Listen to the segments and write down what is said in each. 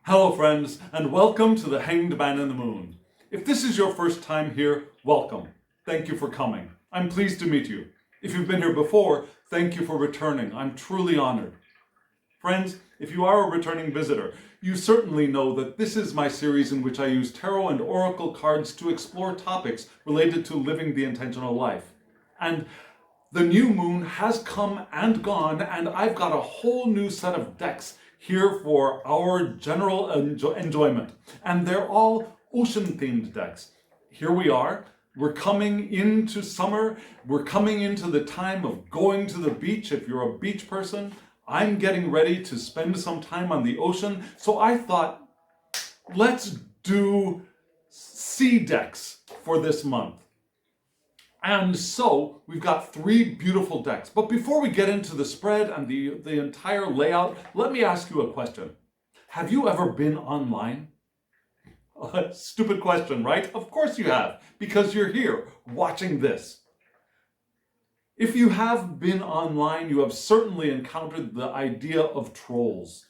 Hello friends, and welcome to the Hanged Man in the Moon. If this is your first time here, welcome. Thank you for coming. I'm pleased to meet you. If you've been here before, thank you for returning. I'm truly honored. Friends, if you are a returning visitor, you certainly know that this is my series in which I use tarot and oracle cards to explore topics related to living the intentional life. And the new moon has come and gone, and I've got a whole new set of decks here for our general enjoyment. And they're all ocean-themed decks. Here we are. We're coming into summer. We're coming into the time of going to the beach if you're a beach person. I'm getting ready to spend some time on the ocean. So I thought, let's do sea decks for this month. And so we've got three beautiful decks. But before we get into the spread and the entire layout, let me ask you a question. Have you ever been online? Stupid question, right? Of course you have, because you're here watching this. If you have been online, you have certainly encountered the idea of trolls.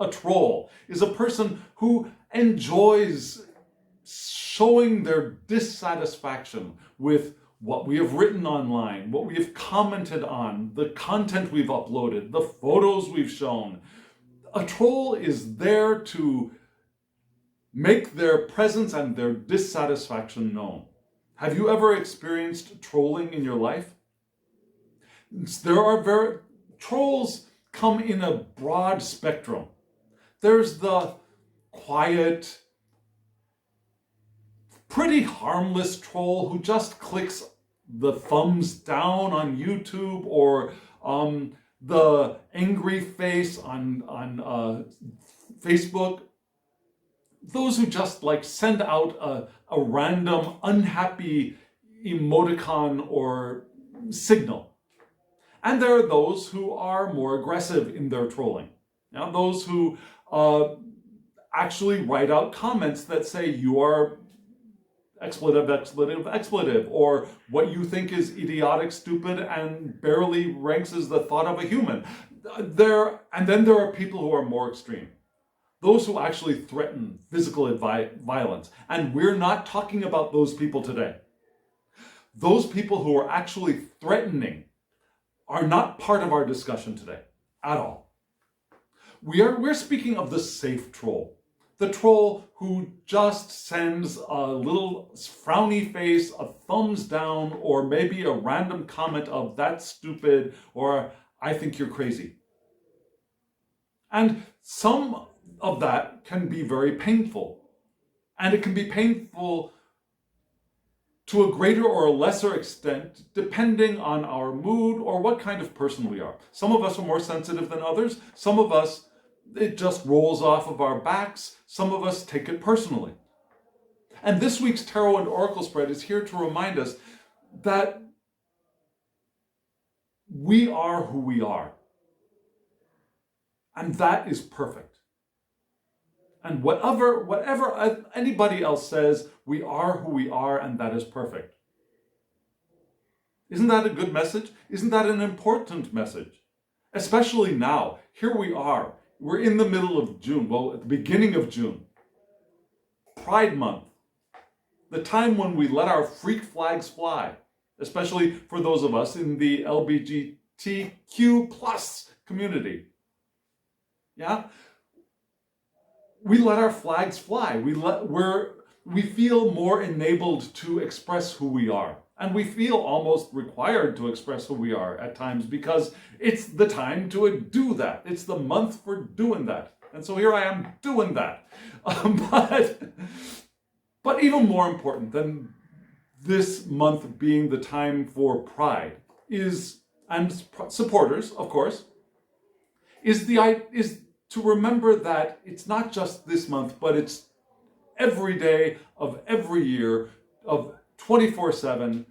A troll is a person who enjoys showing their dissatisfaction with what we have written online, what we have commented on, the content we've uploaded, the photos we've shown. A troll is there to make their presence and their dissatisfaction known. Have you ever experienced trolling in your life? Trolls come in a broad spectrum. There's the quiet, pretty harmless troll who just clicks the thumbs down on YouTube, or the angry face on Facebook. Those who just send out a random unhappy emoticon or signal. And there are those who are more aggressive in their trolling. Now, those who actually write out comments that say you are expletive, expletive, expletive, or what you think is idiotic, stupid, and barely ranks as the thought of a human. And then there are people who are more extreme. Those who actually threaten physical violence. And we're not talking about those people today. Those people who are actually threatening are not part of our discussion today at all. We're speaking of the safe troll. The troll who just sends a little frowny face, a thumbs down, or maybe a random comment of "that's stupid" or "I think you're crazy." And some of that can be very painful. And it can be painful to a greater or a lesser extent, depending on our mood or what kind of person we are. Some of us are more sensitive than others. Some of us, it just rolls off of our backs. Some of us take it personally. And this week's Tarot and Oracle spread is here to remind us that we are who we are. And that is perfect. And whatever anybody else says, we are who we are, and that is perfect. Isn't that a good message? Isn't that an important message? Especially now. Here we are. We're in the middle of June. Well, at the beginning of June. Pride Month. The time when we let our freak flags fly. Especially for those of us in the LGBTQ plus community. Yeah? We let our flags fly. We feel more enabled to express who we are. And we feel almost required to express who we are at times, because it's the time to do that. It's the month for doing that. And so here I am doing that. But even more important than this month being the time for pride and supporters, of course, is to remember that it's not just this month, but it's every day of every year of 24/7.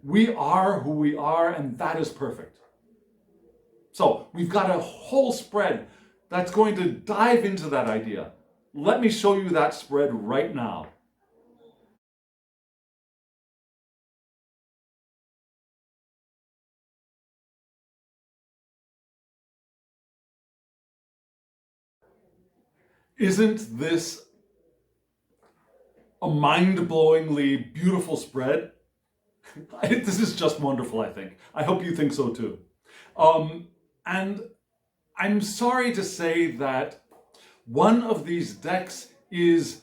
We are who we are, and that is perfect. So we've got a whole spread that's going to dive into that idea. Let me show you that spread right now. Isn't this a mind-blowingly beautiful spread? This is just wonderful, I think. I hope you think so too. And I'm sorry to say that one of these decks is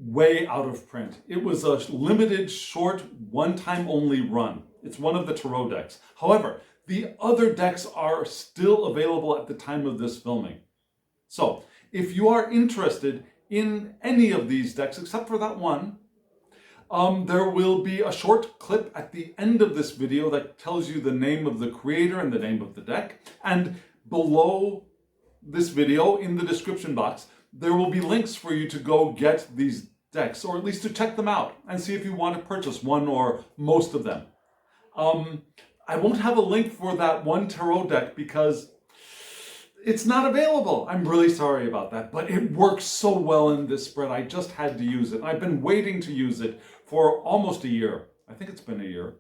way out of print. It was a limited, short, one-time only run. It's one of the tarot decks. However, the other decks are still available at the time of this filming. So, if you are interested in any of these decks, except for that one, there will be a short clip at the end of this video that tells you the name of the creator and the name of the deck. And below this video, in the description box, there will be links for you to go get these decks, or at least to check them out and see if you want to purchase one or most of them. I won't have a link for that one tarot deck because it's not available. I'm really sorry about that, but it works so well in this spread. I just had to use it. I've been waiting to use it for almost a year. I think it's been a year.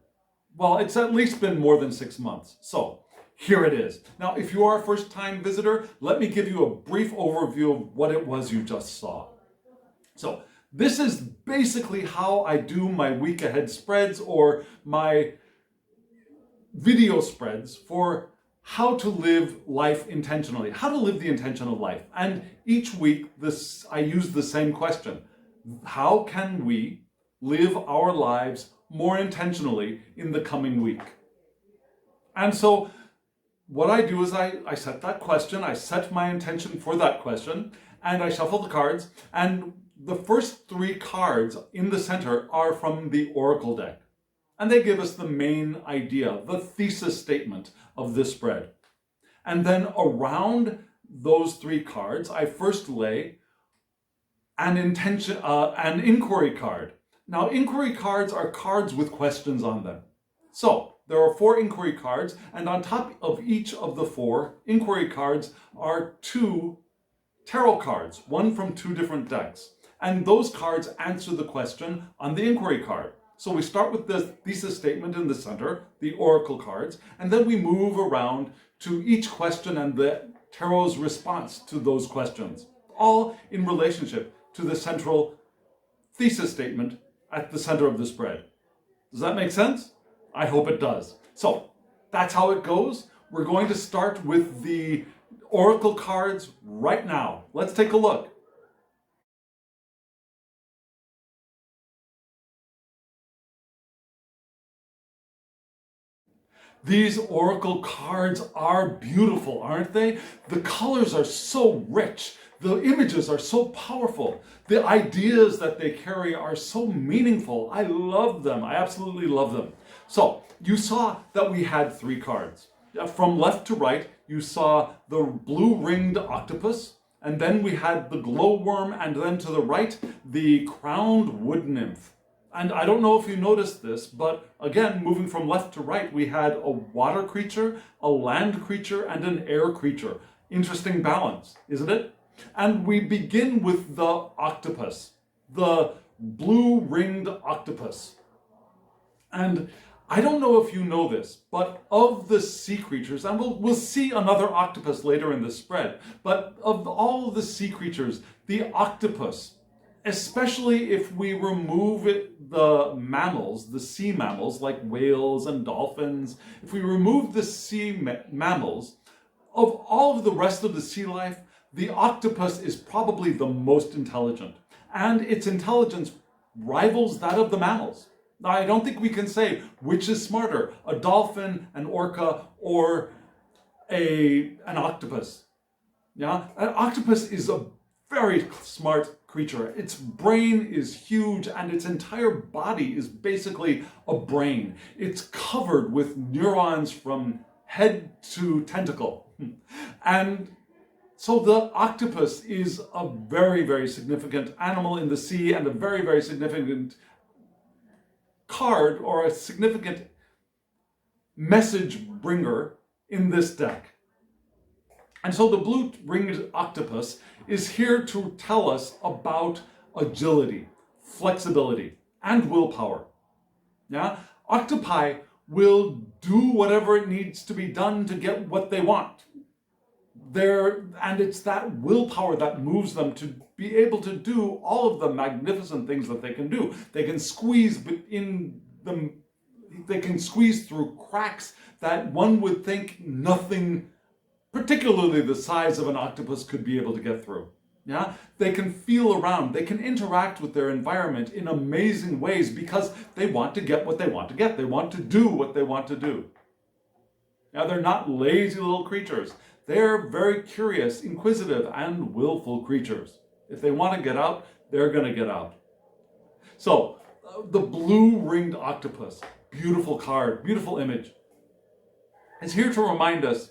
Well, it's at least been more than 6 months. So here it is. Now, if you are a first-time visitor, let me give you a brief overview of what it was you just saw. So this is basically how I do my week ahead spreads, or my video spreads for how to live life intentionally, how to live the intentional life. And each week I use the same question. How can we live our lives more intentionally in the coming week? And so what I do is I set that question, I set my intention for that question, and I shuffle the cards. And the first 3 cards in the center are from the Oracle deck. And they give us the main idea, the thesis statement of this spread. And then around those 3 cards, I first lay an inquiry card. Now, inquiry cards are cards with questions on them. So there are 4 inquiry cards, and on top of each of the 4 inquiry cards are 2 tarot cards, one from 2 different decks. And those cards answer the question on the inquiry card. So we start with the thesis statement in the center, the oracle cards, and then we move around to each question and the tarot's response to those questions, all in relationship to the central thesis statement at the center of the spread. Does that make sense? I hope it does. So that's how it goes. We're going to start with the oracle cards right now. Let's take a look. These oracle cards are beautiful, aren't they? The colors are so rich. The images are so powerful. The ideas that they carry are so meaningful. I love them. I absolutely love them. So you saw that we had 3 cards. From left to right, you saw the blue ringed octopus, and then we had the glowworm, and then to the right, the crowned wood nymph. And I don't know if you noticed this, but again, moving from left to right, we had a water creature, a land creature, and an air creature. Interesting balance, isn't it? And we begin with the octopus, the blue ringed octopus. And I don't know if you know this, but of the sea creatures, and we'll see another octopus later in the spread, but of all of the sea creatures, the octopus, especially if we remove the mammals, the sea mammals like whales and dolphins, if we remove the sea mammals, of all of the rest of the sea life, the octopus is probably the most intelligent. And its intelligence rivals that of the mammals. Now, I don't think we can say which is smarter, a dolphin, an orca, or an octopus. Yeah, an octopus is a very smart creature. Its brain is huge, and its entire body is basically a brain. It's covered with neurons from head to tentacle. And so the octopus is a very, very significant animal in the sea, and a very, very significant card, or a significant message bringer in this deck. And so the blue-ringed octopus is here to tell us about agility, flexibility, and willpower. Yeah? Octopi will do whatever it needs to be done to get what they want. And it's that willpower that moves them to be able to do all of the magnificent things that they can do. They can squeeze they can squeeze through cracks that one would think nothing, particularly the size of an octopus, could be able to get through. Yeah, they can feel around, they can interact with their environment in amazing ways because they want to get what they want to get. They want to do what they want to do. Now, they're not lazy little creatures. They're very curious, inquisitive, and willful creatures. If they want to get out, they're going to get out. So, the blue-ringed octopus, beautiful card, beautiful image, is here to remind us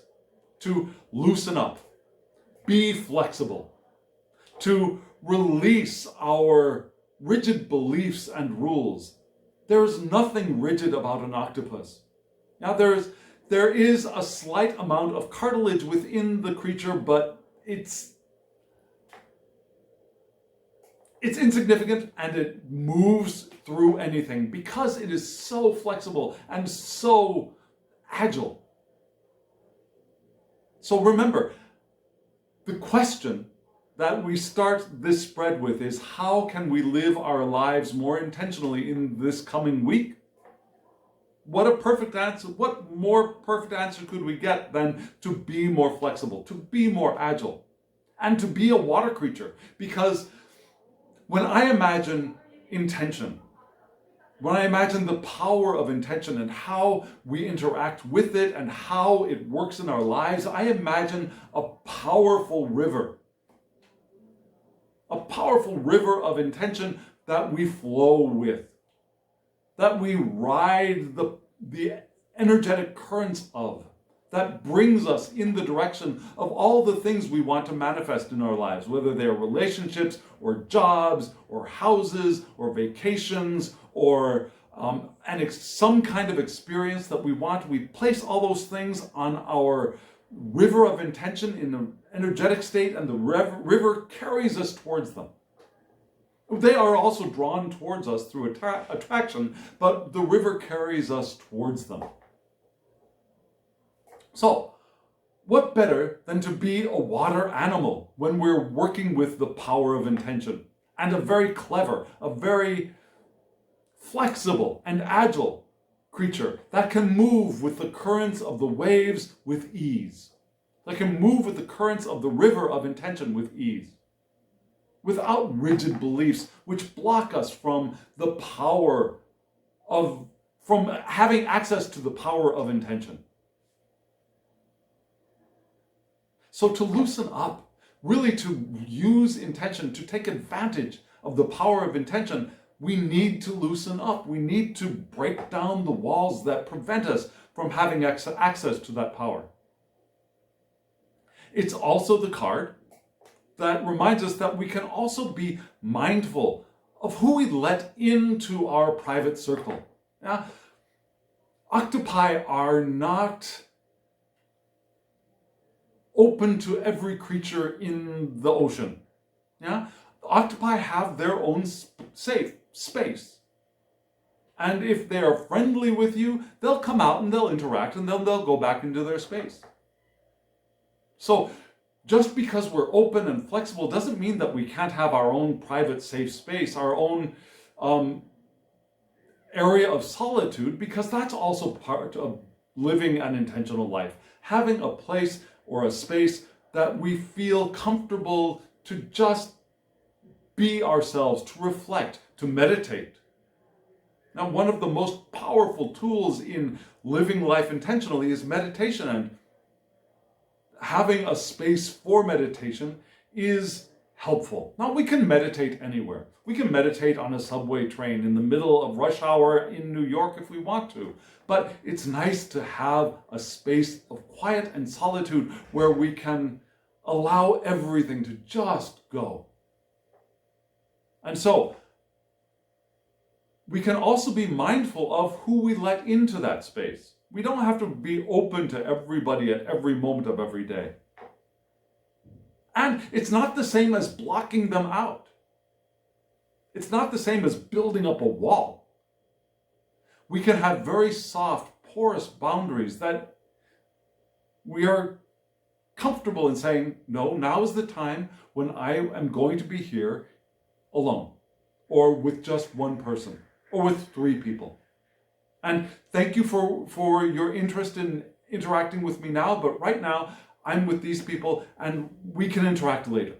to loosen up, be flexible, to release our rigid beliefs and rules. There is nothing rigid about an octopus. Now, there is a slight amount of cartilage within the creature, but it's insignificant, and it moves through anything because it is so flexible and so agile. So remember, the question that we start this spread with is, how can we live our lives more intentionally in this coming week? What a perfect answer. What more perfect answer could we get than to be more flexible, to be more agile, and to be a water creature? Because when I imagine intention, when I imagine the power of intention and how we interact with it and how it works in our lives, I imagine a powerful river. A powerful river of intention that we flow with, that we ride the energetic currents of, that brings us in the direction of all the things we want to manifest in our lives, whether they are relationships or jobs or houses or vacations or some kind of experience that we want. We place all those things on our river of intention in an energetic state, and the river carries us towards them. They are also drawn towards us through attraction, but the river carries us towards them. So, what better than to be a water animal when we're working with the power of intention, and a very clever, a very flexible and agile creature that can move with the currents of the waves with ease, that can move with the currents of the river of intention with ease, without rigid beliefs which block us from from having access to the power of intention. So to loosen up, really to use intention, to take advantage of the power of intention, we need to loosen up. We need to break down the walls that prevent us from having access to that power. It's also the card that reminds us that we can also be mindful of who we let into our private circle. Now, octopi are not open to every creature in the ocean. Yeah? Octopi have their own safe space. And if they are friendly with you, they'll come out and they'll interact, and then they'll go back into their space. So just because we're open and flexible doesn't mean that we can't have our own private safe space, our own area of solitude, because that's also part of living an intentional life. Having a place or a space that we feel comfortable to just be ourselves, to reflect, to meditate. Now, one of the most powerful tools in living life intentionally is meditation, and having a space for meditation is helpful. Now, we can meditate anywhere. We can meditate on a subway train in the middle of rush hour in New York if we want to. But it's nice to have a space of quiet and solitude where we can allow everything to just go. And so, we can also be mindful of who we let into that space. We don't have to be open to everybody at every moment of every day. And it's not the same as blocking them out. It's not the same as building up a wall. We can have very soft, porous boundaries that we are comfortable in saying, no, now is the time when I am going to be here alone, or with just one person, or with 3 people. And thank you for your interest in interacting with me now, but right now I'm with these people and we can interact later.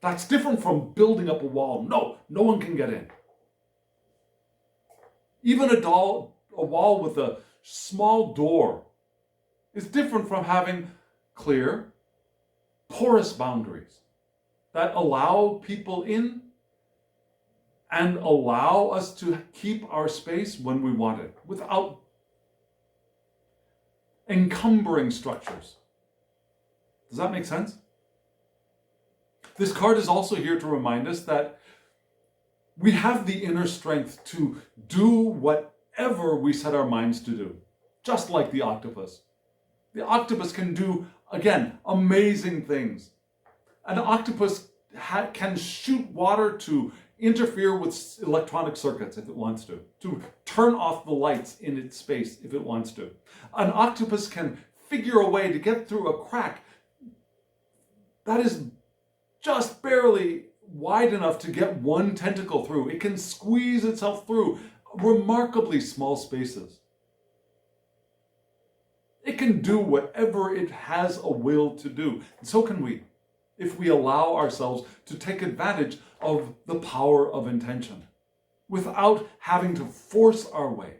That's different from building up a wall. No one can get in. Even a wall with a small door is different from having clear, porous boundaries that allow people in and allow us to keep our space when we want it without encumbering structures. Does that make sense? This card is also here to remind us that we have the inner strength to do whatever we set our minds to do, just like the octopus. The octopus can do, again, amazing things. An octopus can shoot water to interfere with electronic circuits if it wants to turn off the lights in its space if it wants to. An octopus can figure a way to get through a crack that is just barely wide enough to get one tentacle through. It can squeeze itself through remarkably small spaces. It can do whatever it has a will to do. And so can we, if we allow ourselves to take advantage of the power of intention without having to force our way.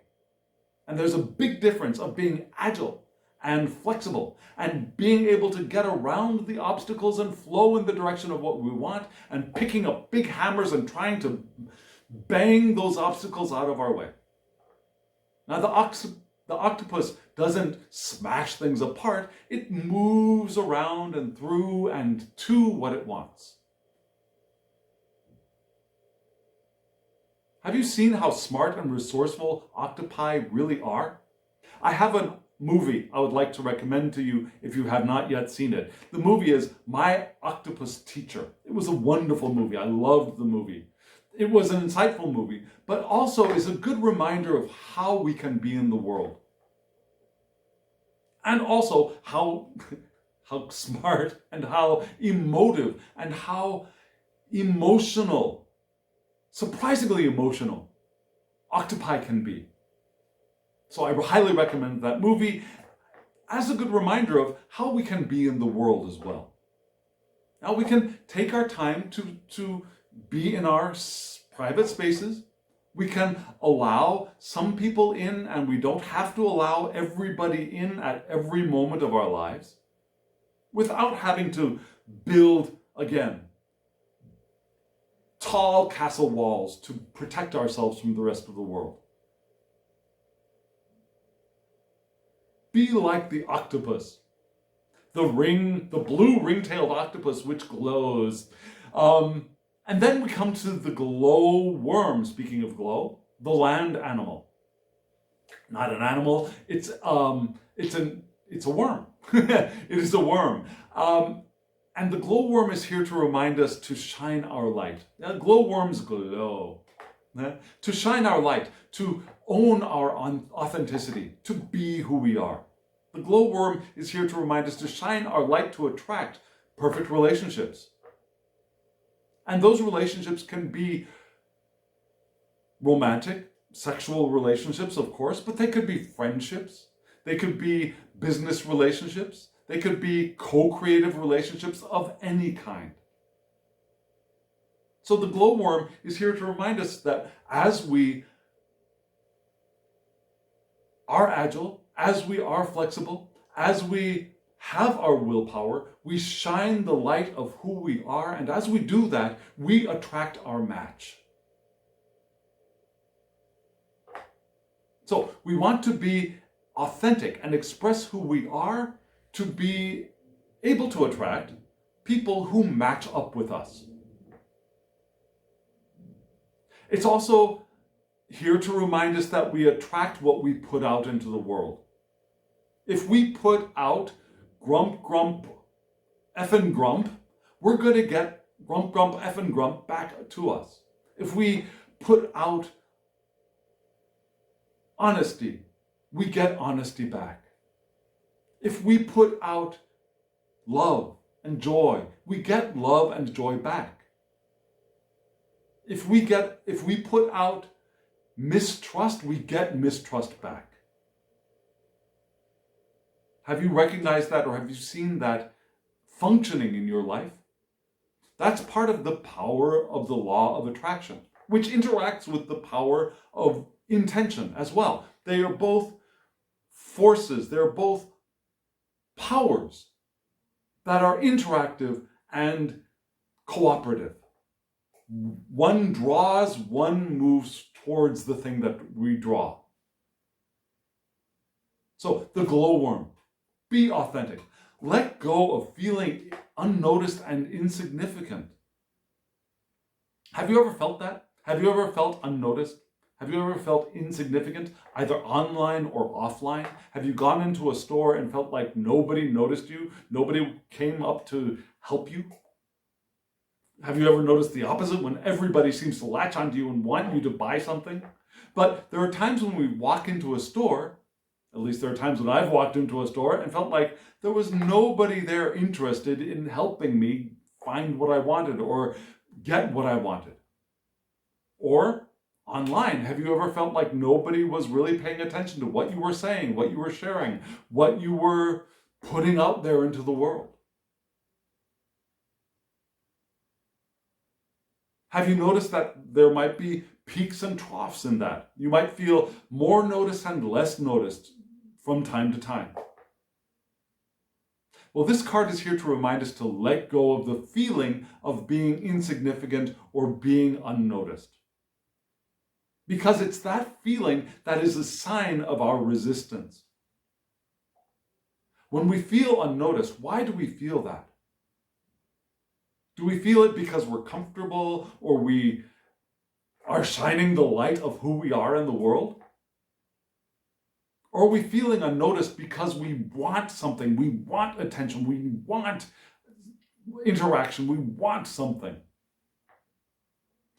And there's a big difference of being agile and flexible and being able to get around the obstacles and flow in the direction of what we want and picking up big hammers and trying to bang those obstacles out of our way. Now the octopus doesn't smash things apart. It moves around and through and to what it wants. Have you seen how smart and resourceful octopi really are? I have a movie I would like to recommend to you if you have not yet seen it. The movie is My Octopus Teacher. It was a wonderful movie. I loved the movie. It was an insightful movie, but also is a good reminder of how we can be in the world. And also how smart and how emotive and how emotional, surprisingly emotional, octopi can be. So I highly recommend that movie as a good reminder of how we can be in the world as well. Now we can take our time to be in our private spaces. We can allow some people in, and we don't have to allow everybody in at every moment of our lives without having to build, again, tall castle walls to protect ourselves from the rest of the world. Be like the octopus, the blue ring-tailed octopus which glows. And then we come to the glow worm. Speaking of glow, the land animal. Not an animal, it's a worm. It is a worm. And the glowworm is here to remind us to shine our light. Now, glowworms glow. To shine our light, to own our authenticity, to be who we are. The glowworm is here to remind us to shine our light to attract perfect relationships. And those relationships can be romantic, sexual relationships, of course, but they could be friendships. They could be business relationships. They could be co-creative relationships of any kind. So the glowworm is here to remind us that as we are agile, as we are flexible, as we have our willpower, we shine the light of who we are, and as we do that, we attract our match. So we want to be authentic and express who we are to be able to attract people who match up with us. It's also here to remind us that we attract what we put out into the world. If we put out grump, grump, effing grump, we're going to get grump, grump, effing grump back to us. If we put out honesty, we get honesty back. If we put out love and joy, we get love and joy back. If we put out mistrust, we get mistrust back. Have you recognized that, or have you seen that functioning in your life? That's part of the power of the law of attraction, which interacts with the power of intention as well. They are both forces, they're both powers that are interactive and cooperative. One draws, one moves towards the thing that we draw. So the glowworm, be authentic. Let go of feeling unnoticed and insignificant. Have you ever felt that? Have you ever felt unnoticed? Have you ever felt insignificant, either online or offline? Have you gone into a store and felt like nobody noticed you? Nobody came up to help you? Have you ever noticed the opposite, when everybody seems to latch onto you and want you to buy something? But there are times when we walk into a store, at least there are times when I've walked into a store and felt like there was nobody there interested in helping me find what I wanted or get what I wanted. Or online, have you ever felt like nobody was really paying attention to what you were saying, what you were sharing, what you were putting out there into the world? Have you noticed that there might be peaks and troughs in that? You might feel more noticed and less noticed from time to time. Well, this card is here to remind us to let go of the feeling of being insignificant or being unnoticed. Because it's that feeling that is a sign of our resistance. When we feel unnoticed, why do we feel that? Do we feel it because we're comfortable, or we are shining the light of who we are in the world? Or are we feeling unnoticed because we want something, we want attention, we want interaction, we want something?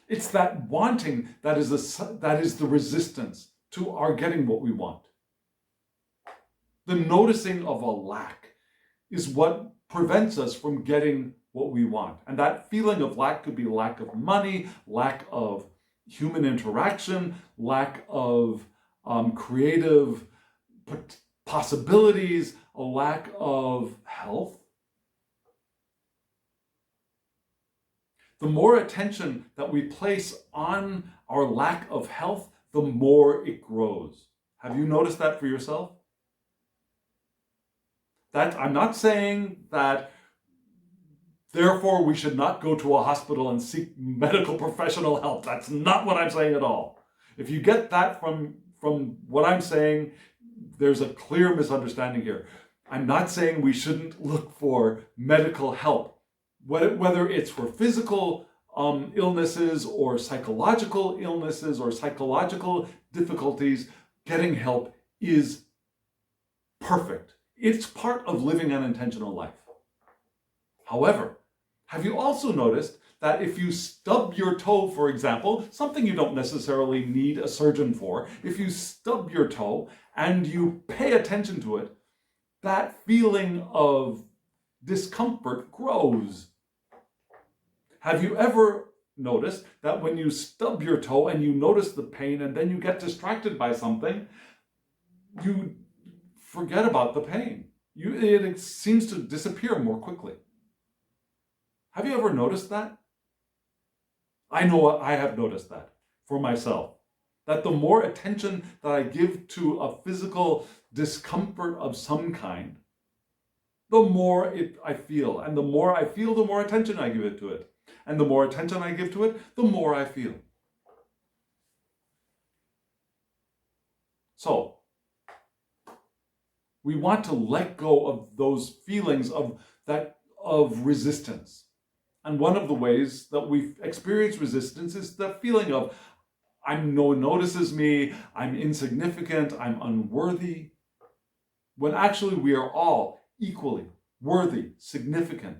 It's that wanting that is the resistance to our getting what we want. The noticing of a lack is what prevents us from getting what we want. And that feeling of lack could be lack of money, lack of human interaction, lack of creative possibilities, a lack of health. The more attention that we place on our lack of health, the more it grows. Have you noticed that for yourself? I'm not saying that therefore we should not go to a hospital and seek medical professional help. That's not what I'm saying at all. If you get that from what I'm saying, there's a clear misunderstanding here. I'm not saying we shouldn't look for medical help, whether it's for physical illnesses or psychological illnesses or psychological difficulties. Getting help is perfect. It's part of living an intentional life. However, have you also noticed that if you stub your toe, for example, something you don't necessarily need a surgeon for, if you stub your toe and you pay attention to it, that feeling of discomfort grows. Have you ever noticed that when you stub your toe and you notice the pain and then you get distracted by something, you forget about the pain? It seems to disappear more quickly. Have you ever noticed that? I know I have noticed that for myself. That the more attention that I give to a physical discomfort of some kind, the more I feel. And the more I feel, the more attention I give to it. And the more attention I give to it, the more I feel. So, we want to let go of those feelings of resistance. And one of the ways that we experience resistance is the feeling of, no one notices me, I'm insignificant, I'm unworthy. When actually we are all equally worthy, significant,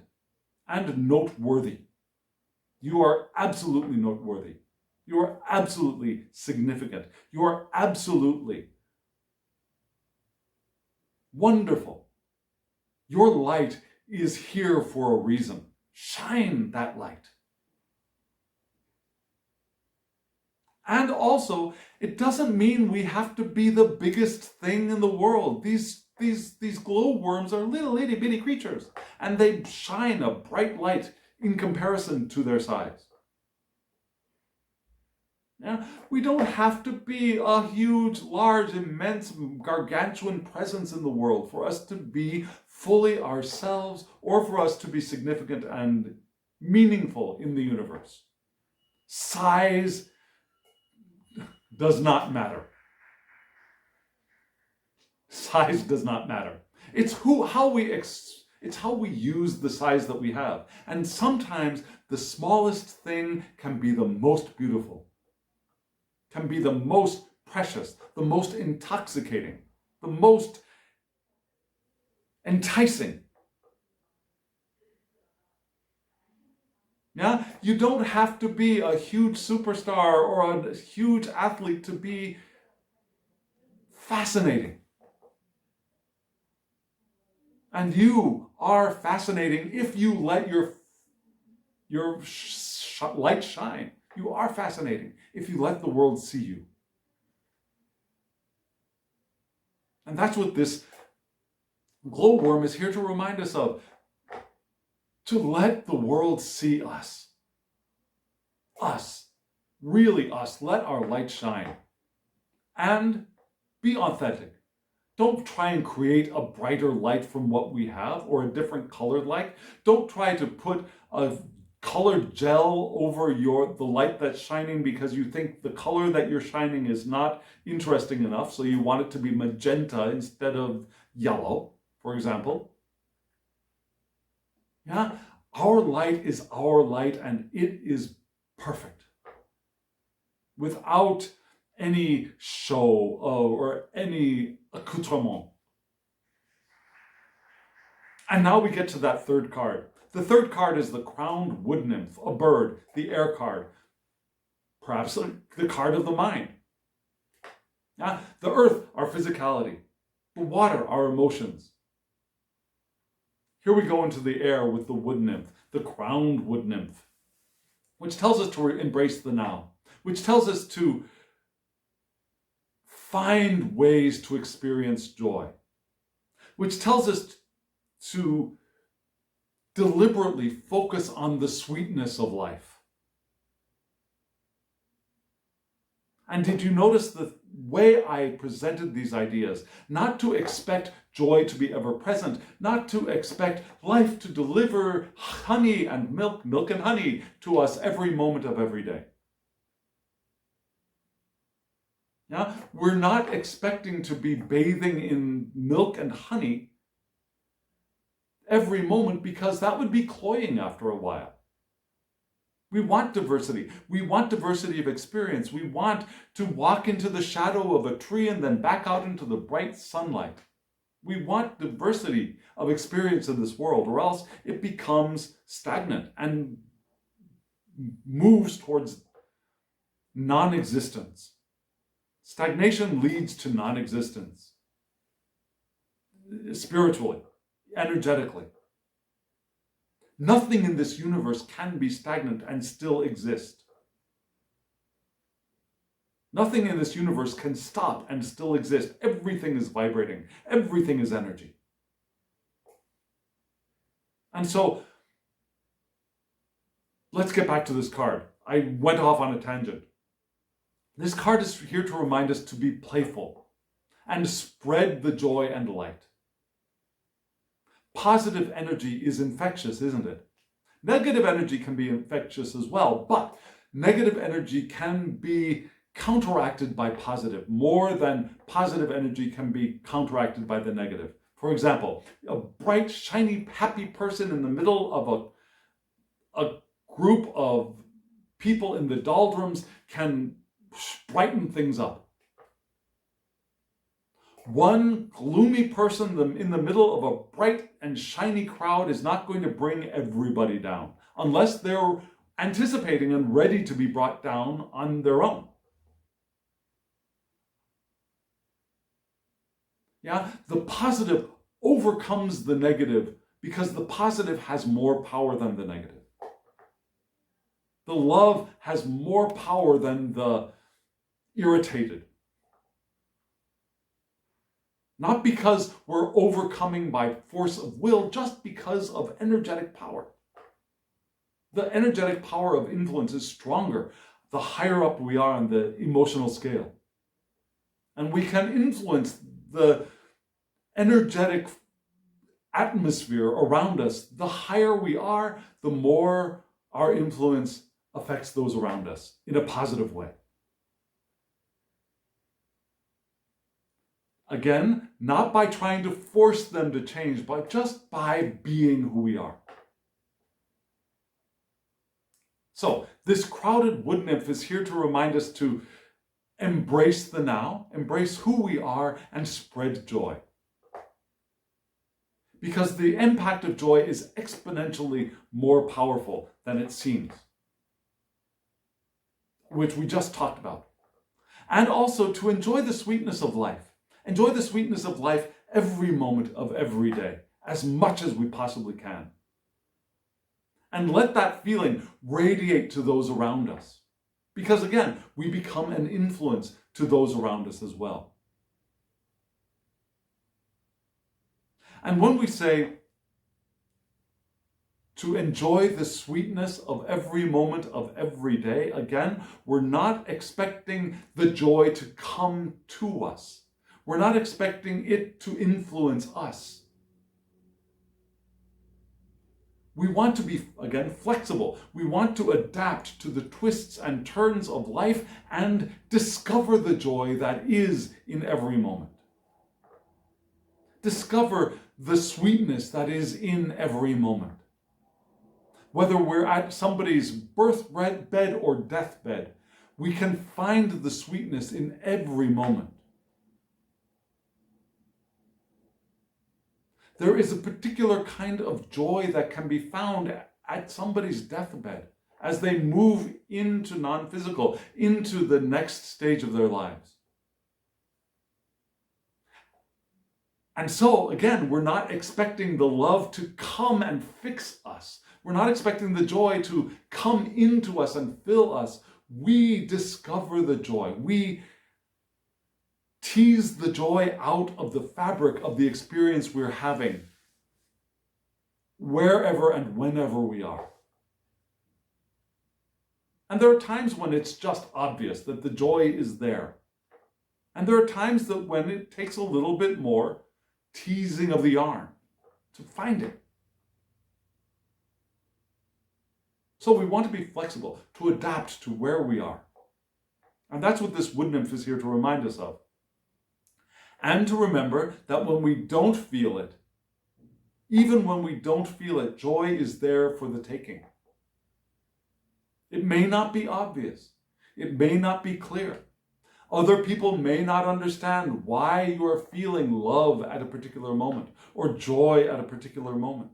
and noteworthy. You are absolutely noteworthy. You are absolutely significant. You are absolutely wonderful. Your light is here for a reason. Shine that light. And also, it doesn't mean we have to be the biggest thing in the world. These glowworms are little itty bitty creatures, and they shine a bright light in comparison to their size. Yeah? We don't have to be a huge, large, immense, gargantuan presence in the world for us to be fully ourselves or for us to be significant and meaningful in the universe. Size does not matter. Size does not matter. It's how we use the size that we have. And sometimes the smallest thing can be the most beautiful, can be the most precious, the most intoxicating, the most enticing. Yeah? You don't have to be a huge superstar or a huge athlete to be fascinating. And you are fascinating if you let your light shine. You are fascinating if you let the world see you. And that's what this glowworm is here to remind us of. To let the world see us. Us. Really us. Let our light shine. And be authentic. Don't try and create a brighter light from what we have or a different colored light. Don't try to put a colored gel over the light that's shining because you think the color that you're shining is not interesting enough, so you want it to be magenta instead of yellow, for example. Yeah, our light is our light and it is perfect. Without any show or any accoutrement. And now we get to that third card. The third card is the crowned wood nymph, a bird, the air card. Perhaps the card of the mind. Yeah? The earth, our physicality. The water, our emotions. Here we go into the air with the wood nymph, the crowned wood nymph, which tells us to embrace the now, which tells us to find ways to experience joy, which tells us to deliberately focus on the sweetness of life. And did you notice the way I presented these ideas? Not to expect joy to be ever present, not to expect life to deliver honey and milk and honey to us every moment of every day. Yeah? We're not expecting to be bathing in milk and honey every moment because that would be cloying after a while. We want diversity. We want diversity of experience. We want to walk into the shadow of a tree and then back out into the bright sunlight. We want diversity of experience in this world, or else it becomes stagnant and moves towards non-existence. Stagnation leads to non-existence. Spiritually, energetically. Nothing in this universe can be stagnant and still exist. Nothing in this universe can stop and still exist. Everything is vibrating. Everything is energy. And so, let's get back to this card. I went off on a tangent. This card is here to remind us to be playful and spread the joy and light. Positive energy is infectious, isn't it? Negative energy can be infectious as well, but negative energy can be counteracted by positive, more than positive energy can be counteracted by the negative. For example, a bright, shiny, happy person in the middle of a group of people in the doldrums can brighten things up. One gloomy person in the middle of a bright and shiny crowd is not going to bring everybody down, unless they're anticipating and ready to be brought down on their own. Yeah, the positive overcomes the negative because the positive has more power than the negative. The love has more power than the irritated. Not because we're overcoming by force of will, just because of energetic power. The energetic power of influence is stronger the higher up we are on the emotional scale. And we can influence the energetic atmosphere around us. The higher we are, the more our influence affects those around us in a positive way. Again, not by trying to force them to change, but just by being who we are. So, this crowded wood nymph is here to remind us to embrace the now, embrace who we are, and spread joy. Because the impact of joy is exponentially more powerful than it seems, which we just talked about. And also to enjoy the sweetness of life. Enjoy the sweetness of life every moment of every day, as much as we possibly can. And let that feeling radiate to those around us. Because again, we become an influence to those around us as well. And when we say to enjoy the sweetness of every moment of every day, again, we're not expecting the joy to come to us. We're not expecting it to influence us. We want to be, again, flexible. We want to adapt to the twists and turns of life and discover the joy that is in every moment. Discover the sweetness that is in every moment. Whether we're at somebody's birthbed or deathbed, we can find the sweetness in every moment. There is a particular kind of joy that can be found at somebody's deathbed as they move into non-physical, into the next stage of their lives. And so, again, we're not expecting the love to come and fix us. We're not expecting the joy to come into us and fill us. We discover the joy. We tease the joy out of the fabric of the experience we're having, wherever and whenever we are. And there are times when it's just obvious that the joy is there. And there are times that when it takes a little bit more teasing of the yarn to find it. So we want to be flexible, to adapt to where we are. And that's what this wood nymph is here to remind us of. And to remember that when we don't feel it, even when we don't feel it, joy is there for the taking. It may not be obvious. It may not be clear. Other people may not understand why you are feeling love at a particular moment or joy at a particular moment.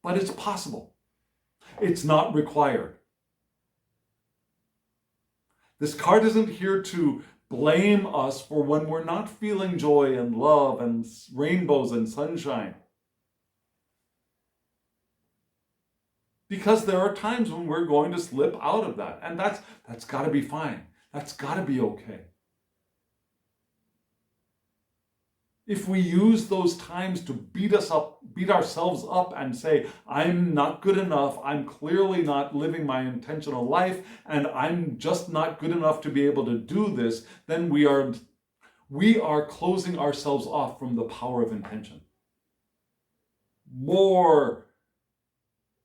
But it's possible. It's not required. This card isn't here to blame us for when we're not feeling joy and love and rainbows and sunshine. Because there are times when we're going to slip out of that, and that's got to be fine. That's got to be okay. If we use those times to beat ourselves up and say, I'm not good enough, I'm clearly not living my intentional life, and I'm just not good enough to be able to do this, then we are closing ourselves off from the power of intention. More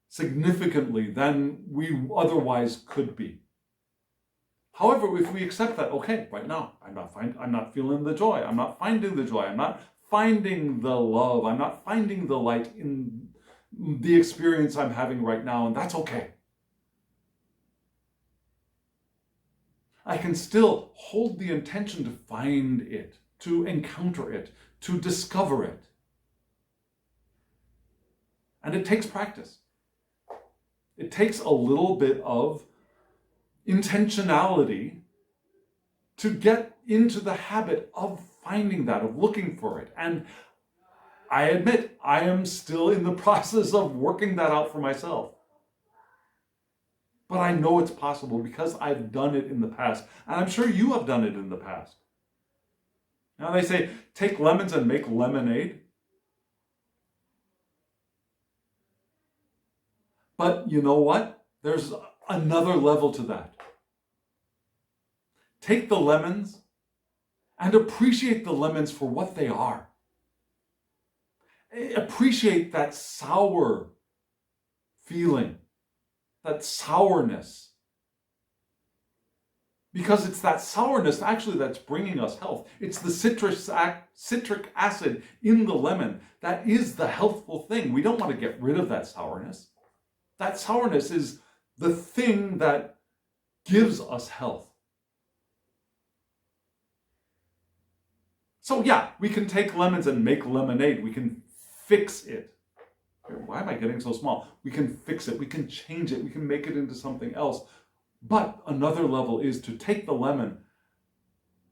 significantly than we otherwise could be. However, if we accept that, okay, right now, I'm not feeling the joy, I'm not finding the joy, I'm not finding the love, I'm not finding the light in the experience I'm having right now, and that's okay. I can still hold the intention to find it, to encounter it, to discover it. And it takes practice. It takes a little bit of intentionality to get into the habit of finding that, of looking for it. And I admit I am still in the process of working that out for myself. But I know it's possible because I've done it in the past. And I'm sure you have done it in the past. Now they say, take lemons and make lemonade. But you know what? There's another level to that. Take the lemons and appreciate the lemons for what they are. Appreciate that sour feeling, that sourness. Because it's that sourness actually that's bringing us health. It's the citric acid in the lemon that is the healthful thing. We don't want to get rid of that sourness. That sourness is the thing that gives us health. So yeah, we can take lemons and make lemonade. We can fix it. Why am I getting so small? We can fix it. We can change it. We can make it into something else. But another level is to take the lemon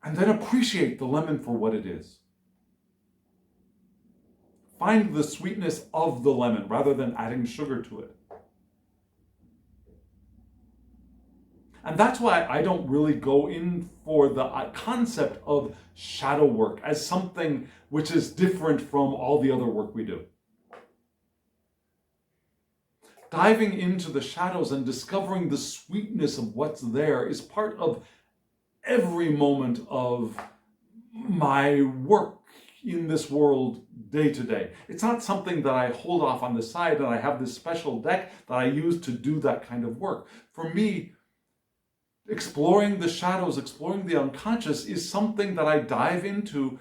and then appreciate the lemon for what it is. Find the sweetness of the lemon rather than adding sugar to it. And that's why I don't really go in for the concept of shadow work as something which is different from all the other work we do. Diving into the shadows and discovering the sweetness of what's there is part of every moment of my work in this world day to day. It's not something that I hold off on the side and I have this special deck that I use to do that kind of work. For me, exploring the shadows, exploring the unconscious is something that I dive into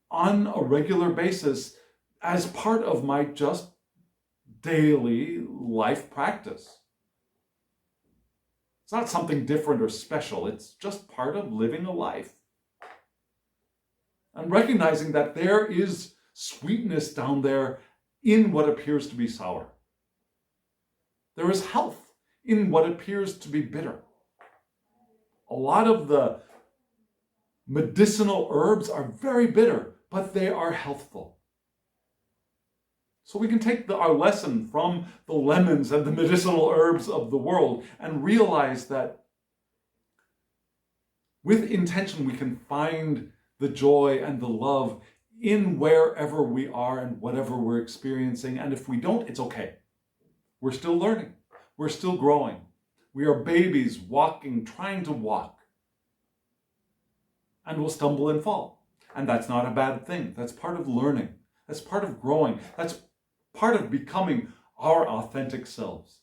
on a regular basis as part of my just daily life practice. It's not something different or special. It's just part of living a life. And recognizing that there is sweetness down there in what appears to be sour. There is health in what appears to be bitter. A lot of the medicinal herbs are very bitter, but they are healthful. So we can take our lesson from the lemons and the medicinal herbs of the world and realize that with intention we can find the joy and the love in wherever we are and whatever we're experiencing. And if we don't, it's okay. We're still learning. We're still growing. We are babies walking, trying to walk. And we'll stumble and fall. And that's not a bad thing. That's part of learning. That's part of growing. That's part of becoming our authentic selves.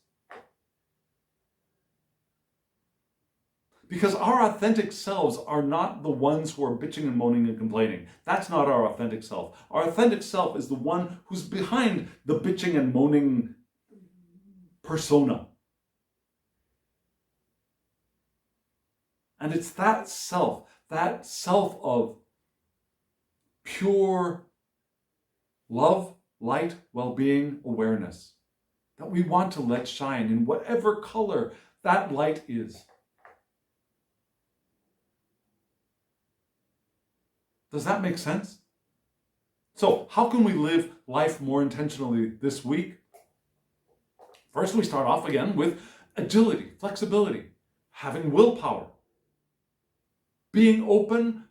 Because our authentic selves are not the ones who are bitching and moaning and complaining. That's not our authentic self. Our authentic self is the one who's behind the bitching and moaning persona. And it's that self of pure love, light, well-being, awareness, that we want to let shine in whatever color that light is. Does that make sense? So, how can we live life more intentionally this week? First, we start off again with agility, flexibility, having willpower, being open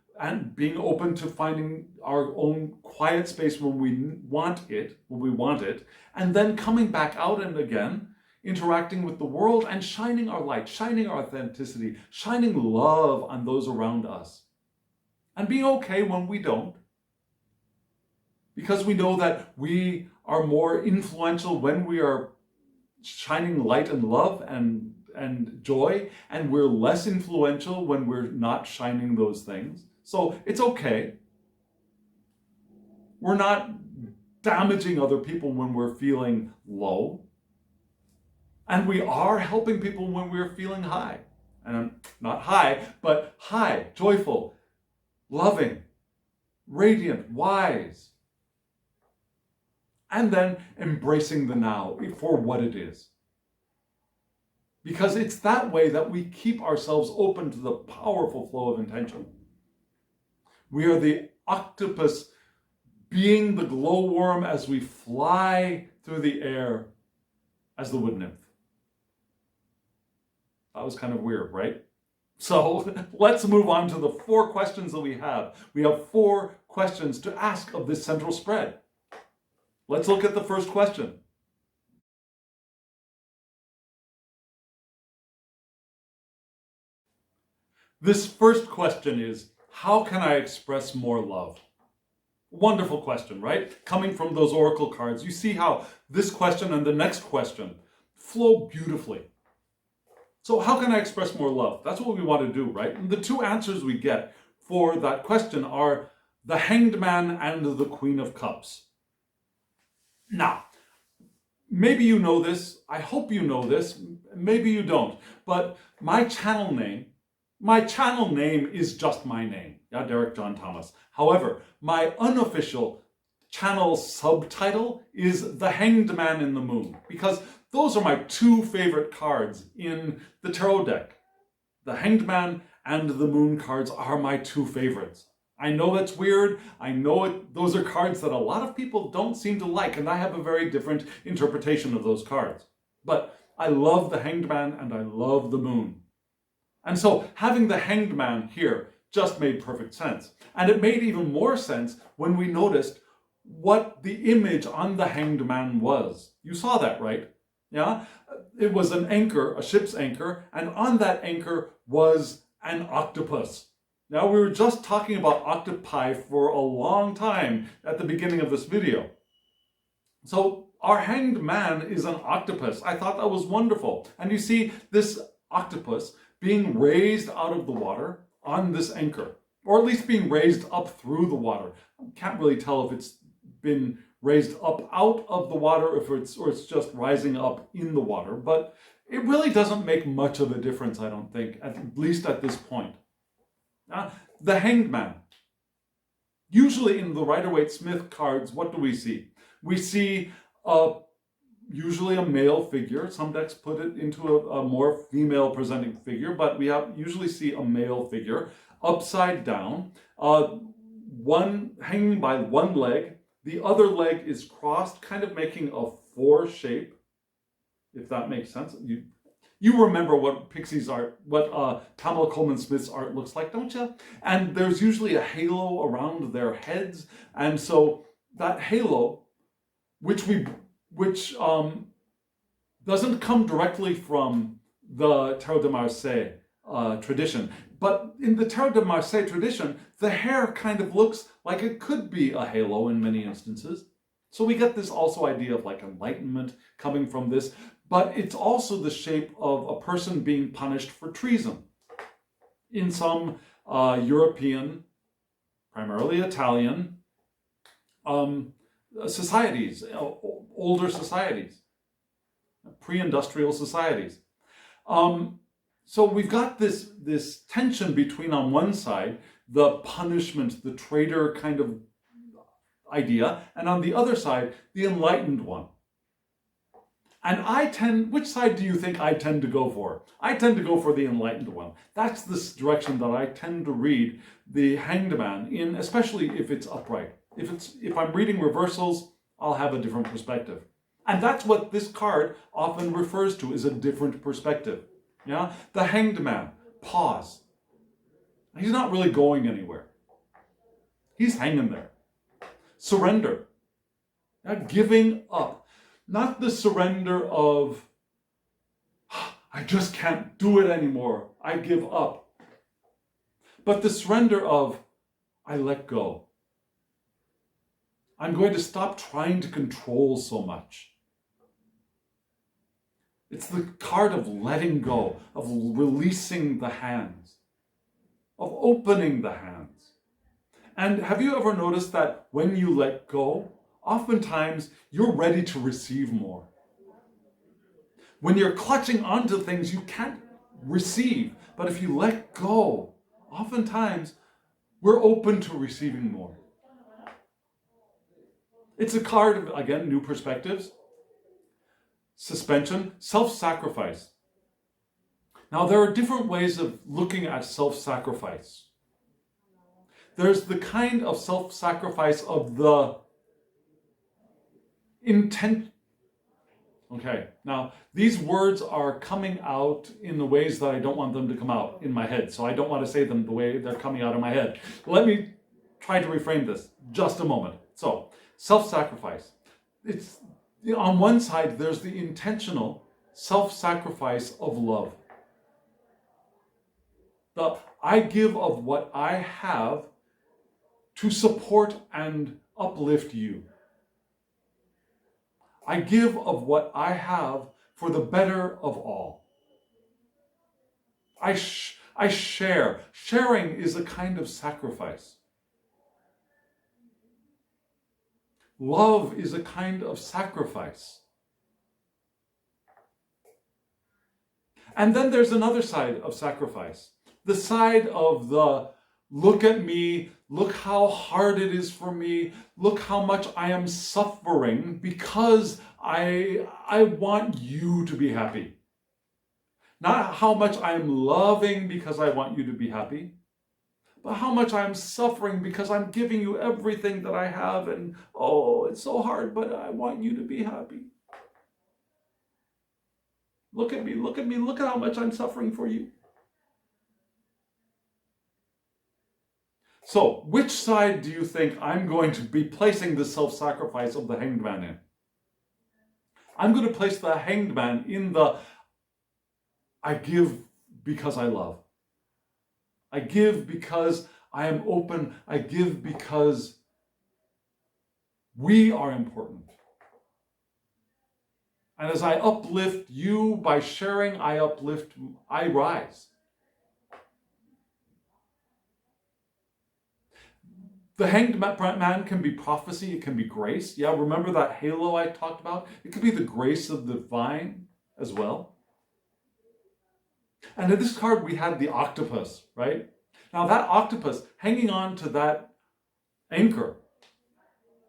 to finding our own quiet space when we want it, and then coming back out and again, interacting with the world and shining our light, shining our authenticity, shining love on those around us. And being okay when we don't. Because we know that we are more influential when we are shining light and love and joy, and we're less influential when we're not shining those things. So it's okay. We're not damaging other people when we're feeling low. And we are helping people when we're feeling high. And not high, but high, joyful, loving, radiant, wise. And then embracing the now for what it is. Because it's that way that we keep ourselves open to the powerful flow of intention. We are the octopus being the glowworm as we fly through the air as the wood nymph. That was kind of weird, right? So let's move on to the 4 questions that we have. We have 4 questions to ask of this central spread. Let's look at the first question. This first question is, how can I express more love? Wonderful question, right? Coming from those oracle cards, you see how this question and the next question flow beautifully. So how can I express more love? That's what we want to do, right? And the 2 answers we get for that question are the Hanged Man and the Queen of Cups. Now, maybe you know this, I hope you know this, maybe you don't, but my channel name is just my name, Derek John Thomas. However, my unofficial channel subtitle is The Hanged Man in the Moon, because those are my 2 favorite cards in the tarot deck. The Hanged Man and the Moon cards are my 2 favorites. I know that's weird. I know those are cards that a lot of people don't seem to like, and I have a very different interpretation of those cards. But I love the Hanged Man and I love the Moon. And so having the Hanged Man here just made perfect sense. And it made even more sense when we noticed what the image on the Hanged Man was. You saw that, right? Yeah? It was an anchor, a ship's anchor, and on that anchor was an octopus. Now, we were just talking about octopi for a long time at the beginning of this video. So our Hanged Man is an octopus. I thought that was wonderful. And you see this octopus being raised out of the water on this anchor, or at least being raised up through the water. I can't really tell if it's been raised up out of the water or it's just rising up in the water, but it really doesn't make much of a difference, I don't think, at least at this point. The Hanged Man. Usually in the Rider-Waite-Smith cards, what do we see? We see usually a male figure. Some decks put it into a more female presenting figure, but we usually see a male figure upside down, one hanging by one leg. The other leg is crossed, kind of making a 4 shape, if that makes sense. You remember what Pixie's art, what Pamela Coleman Smith's art looks like, don't you? And there's usually a halo around their heads. And so that halo, which doesn't come directly from the Tarot de Marseille tradition, but in the Tarot de Marseille tradition, the hair kind of looks like it could be a halo in many instances. So we get this also idea of like enlightenment coming from this, but it's also the shape of a person being punished for treason. In some European, primarily Italian, societies, older societies, pre-industrial societies. So we've got this tension between, on one side, the punishment, the traitor kind of idea, and on the other side, the enlightened one. And which side do you think I tend to go for? I tend to go for the enlightened one. That's the direction that I tend to read the Hanged Man in, especially if it's upright. If I'm reading reversals, I'll have a different perspective. And that's what this card often refers to, is a different perspective. Yeah? The Hanged Man, pause. He's not really going anywhere. He's hanging there. Surrender. Giving up. Not the surrender of, I just can't do it anymore, I give up. But the surrender of, I let go. I'm going to stop trying to control so much. It's the card of letting go, of releasing the hands, of opening the hands. And have you ever noticed that when you let go, oftentimes you're ready to receive more? When you're clutching onto things, you can't receive. But if you let go, oftentimes we're open to receiving more. It's a card of, again, new perspectives, suspension, self-sacrifice. Now, there are different ways of looking at self-sacrifice. There's the kind of self-sacrifice of the intent. Okay, now these words are coming out in the ways that I don't want them to come out in my head, so I don't want to say them the way they're coming out of my head. Let me try to reframe this just a moment. So, self-sacrifice. It's on one side, there's the intentional self-sacrifice of love. I give of what I have to support and uplift you. I give of what I have for the better of all. I share. Sharing is a kind of sacrifice. Love is a kind of sacrifice. And then there's another side of sacrifice. The side of the look at me, look how hard it is for me, look how much I am suffering because I want you to be happy. Not how much I am loving because I want you to be happy, but how much I am suffering because I'm giving you everything that I have and oh, it's so hard, but I want you to be happy. Look at me, look at me, look at how much I'm suffering for you. So, which side do you think I'm going to be placing the self-sacrifice of the Hanged Man in? I'm going to place the Hanged Man in the I give because I love. I give because I am open. I give because we are important. And as I uplift you by sharing, I rise. The Hanged Man can be prophecy, it can be grace. Yeah, remember that halo I talked about? It could be the grace of the divine as well. And in this card we had the octopus, right? Now that octopus hanging on to that anchor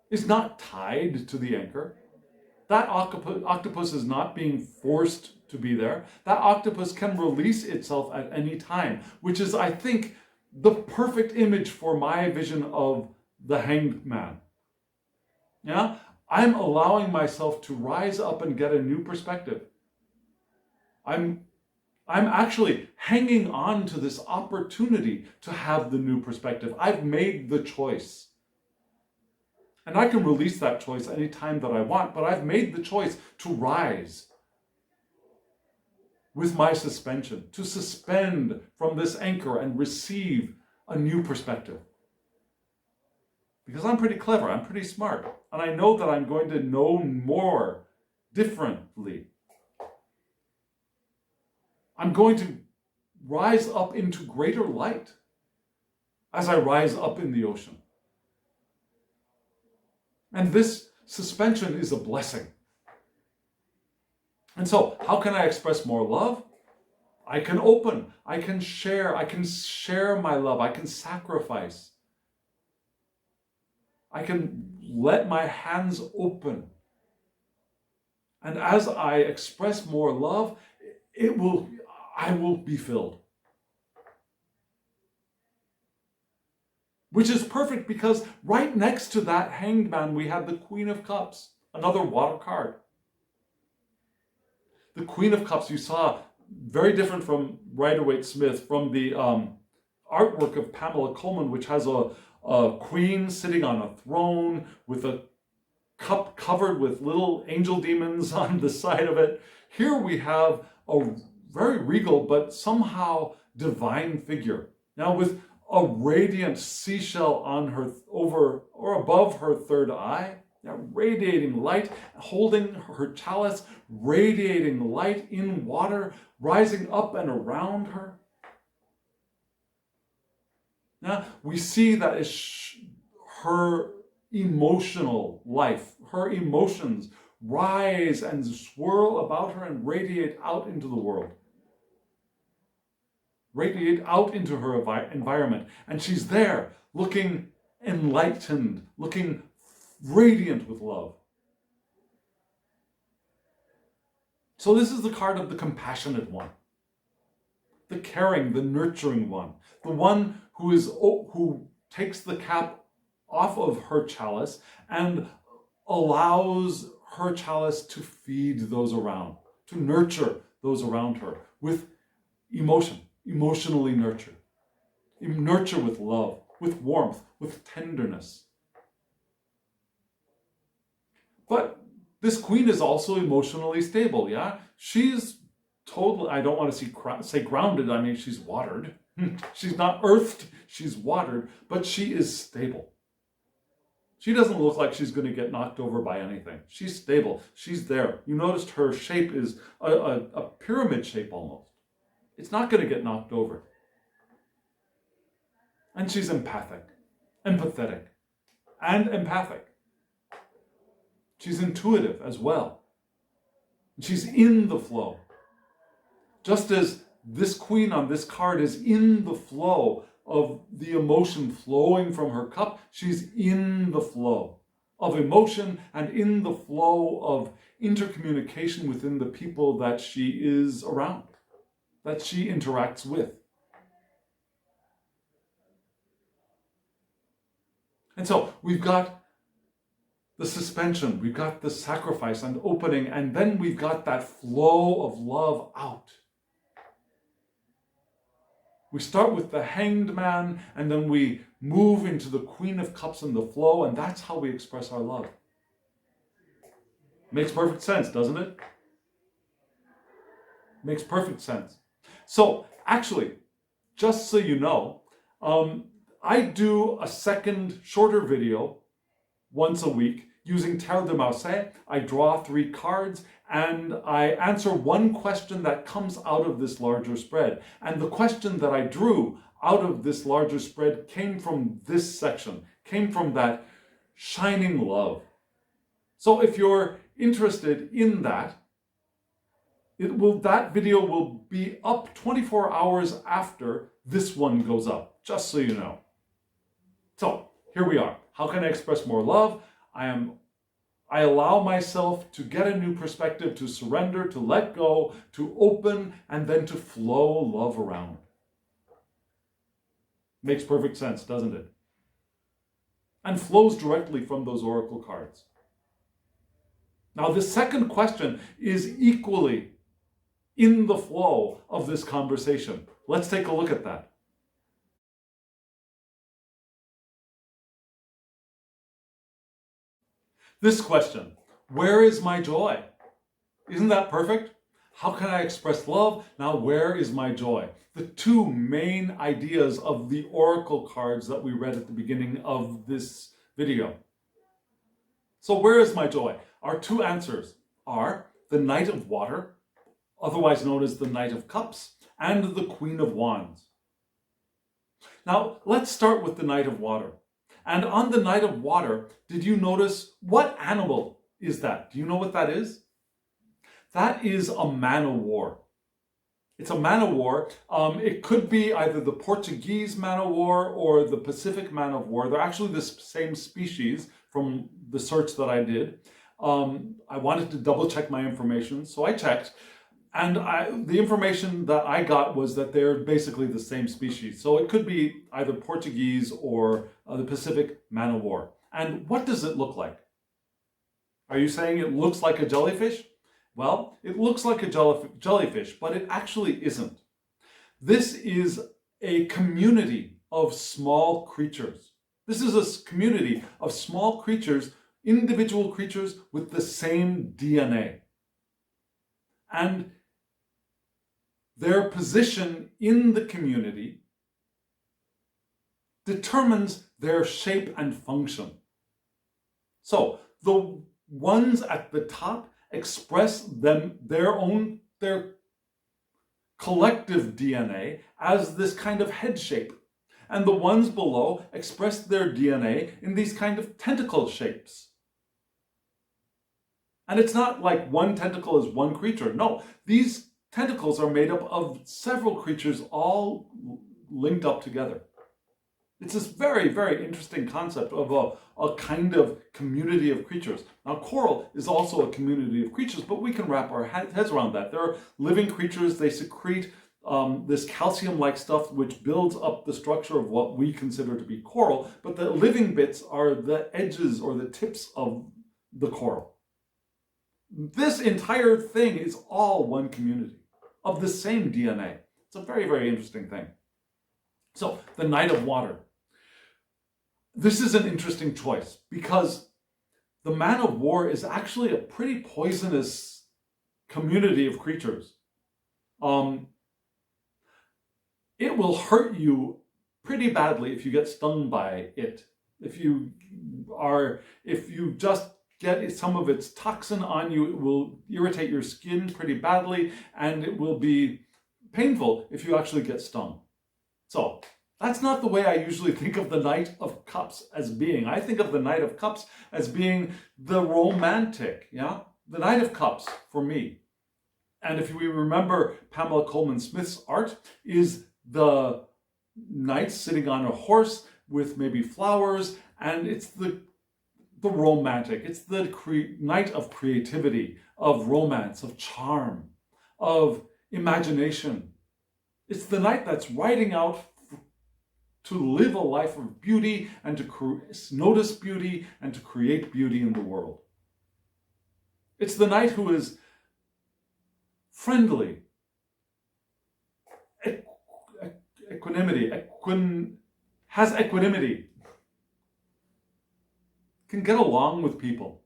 is not tied to the anchor. That octopus is not being forced to be there. That octopus can release itself at any time, which is, I think, the perfect image for my vision of the Hanged Man. Yeah? I'm allowing myself to rise up and get a new perspective. I'm actually hanging on to this opportunity to have the new perspective. I've made the choice. And I can release that choice anytime that I want, but I've made the choice to rise with my suspension, to suspend from this anchor and receive a new perspective. Because I'm pretty clever, I'm pretty smart, and I know that I'm going to know more differently. I'm going to rise up into greater light as I rise up in the ocean. And this suspension is a blessing. And so, how can I express more love? I can open, I can share my love, I can sacrifice. I can let my hands open. And as I express more love, I will be filled. Which is perfect because right next to that Hanged Man, we have the Queen of Cups, another water card. The Queen of Cups, you saw, very different from Rider-Waite-Smith, from the artwork of Pamela Coleman, which has a queen sitting on a throne with a cup covered with little angel demons on the side of it. Here we have a very regal but somehow divine figure. Now with a radiant seashell on her over or above her third eye, radiating light, holding her chalice, radiating light in water, rising up and around her. Now we see that is her emotional life. Her emotions rise and swirl about her and radiate out into the world. Radiate out into her environment. And she's there, looking enlightened, looking radiant with love. So this is the card of the compassionate one. The caring, the nurturing one. The one who takes the cap off of her chalice and allows her chalice to feed those around, to nurture those around her with emotion, emotionally nurture. Nurture with love, with warmth, with tenderness. But this queen is also emotionally stable, yeah? She's totally, I don't want to say grounded, I mean, she's watered. She's not earthed, she's watered, but she is stable. She doesn't look like she's going to get knocked over by anything. She's stable. She's there. You noticed her shape is a pyramid shape almost. It's not going to get knocked over. And she's empathic, empathetic, and empathic. She's intuitive as well. She's in the flow. Just as this queen on this card is in the flow of the emotion flowing from her cup, she's in the flow of emotion and in the flow of intercommunication within the people that she is around, that she interacts with. And so we've got the suspension, we've got the sacrifice and opening, and then we've got that flow of love out. We start with the Hanged Man, and then we move into the Queen of Cups and the flow, and that's how we express our love. Makes perfect sense, doesn't it? Makes perfect sense. So, actually, just so you know, I do a second, shorter video once a week using Tarot de Marseille. I draw 3 cards and I answer one question that comes out of this larger spread. And the question that I drew out of this larger spread came from this section, came from that shining love. So if you're interested in that, that video will be up 24 hours after this one goes up, just so you know. So here we are. How can I express more love? I allow myself to get a new perspective, to surrender, to let go, to open, and then to flow love around. Makes perfect sense, doesn't it? And flows directly from those oracle cards. Now, the second question is equally in the flow of this conversation. Let's take a look at that. This question, where is my joy? Isn't that perfect? How can I express love? Now, where is my joy? The 2 main ideas of the oracle cards that we read at the beginning of this video. So where is my joy? Our 2 answers are the Knight of Water, otherwise known as the Knight of Cups, and the Queen of Wands. Now, let's start with the Knight of Water. And on the Knight of Water, did you notice what animal is that? Do you know what that is? That is a man-o-war. It's a man-o-war. It could be either the Portuguese man-o-war or the Pacific man-o-war. They're actually the same species from the search that I did. I wanted to double check my information, so I checked. And the information that I got was that they're basically the same species. So it could be either Portuguese or the Pacific man-o-war. And what does it look like? Are you saying it looks like a jellyfish? Well, it looks like a jellyfish, but it actually isn't. This is a community of small creatures. This is a community of small creatures, individual creatures with the same DNA. And their position in the community determines their shape and function. So the ones at the top express their collective DNA as this kind of head shape. And the ones below express their DNA in these kind of tentacle shapes. And it's not like one tentacle is one creature. No, these tentacles are made up of several creatures all linked up together. It's this very, very interesting concept of a kind of community of creatures. Now, coral is also a community of creatures, but we can wrap our heads around that. There are living creatures, they secrete this calcium-like stuff which builds up the structure of what we consider to be coral, but the living bits are the edges or the tips of the coral. This entire thing is all one community of the same DNA. It's a very, very interesting thing. So, the Night of Water. This is an interesting choice because the Man of War is actually a pretty poisonous community of creatures. It will hurt you pretty badly if you get stung by it. If you just get some of its toxin on you, it will irritate your skin pretty badly, and it will be painful if you actually get stung. So that's not the way I usually think of the Knight of Cups as being. I think of the Knight of Cups as being the romantic, yeah? The Knight of Cups, for me. And if we remember Pamela Coleman Smith's art, is the knight sitting on a horse with maybe flowers, and it's the romantic. It's the knight of creativity, of romance, of charm, of imagination. It's the knight that's riding out to live a life of beauty and to notice beauty and to create beauty in the world. It's the knight who is friendly, has equanimity, can get along with people,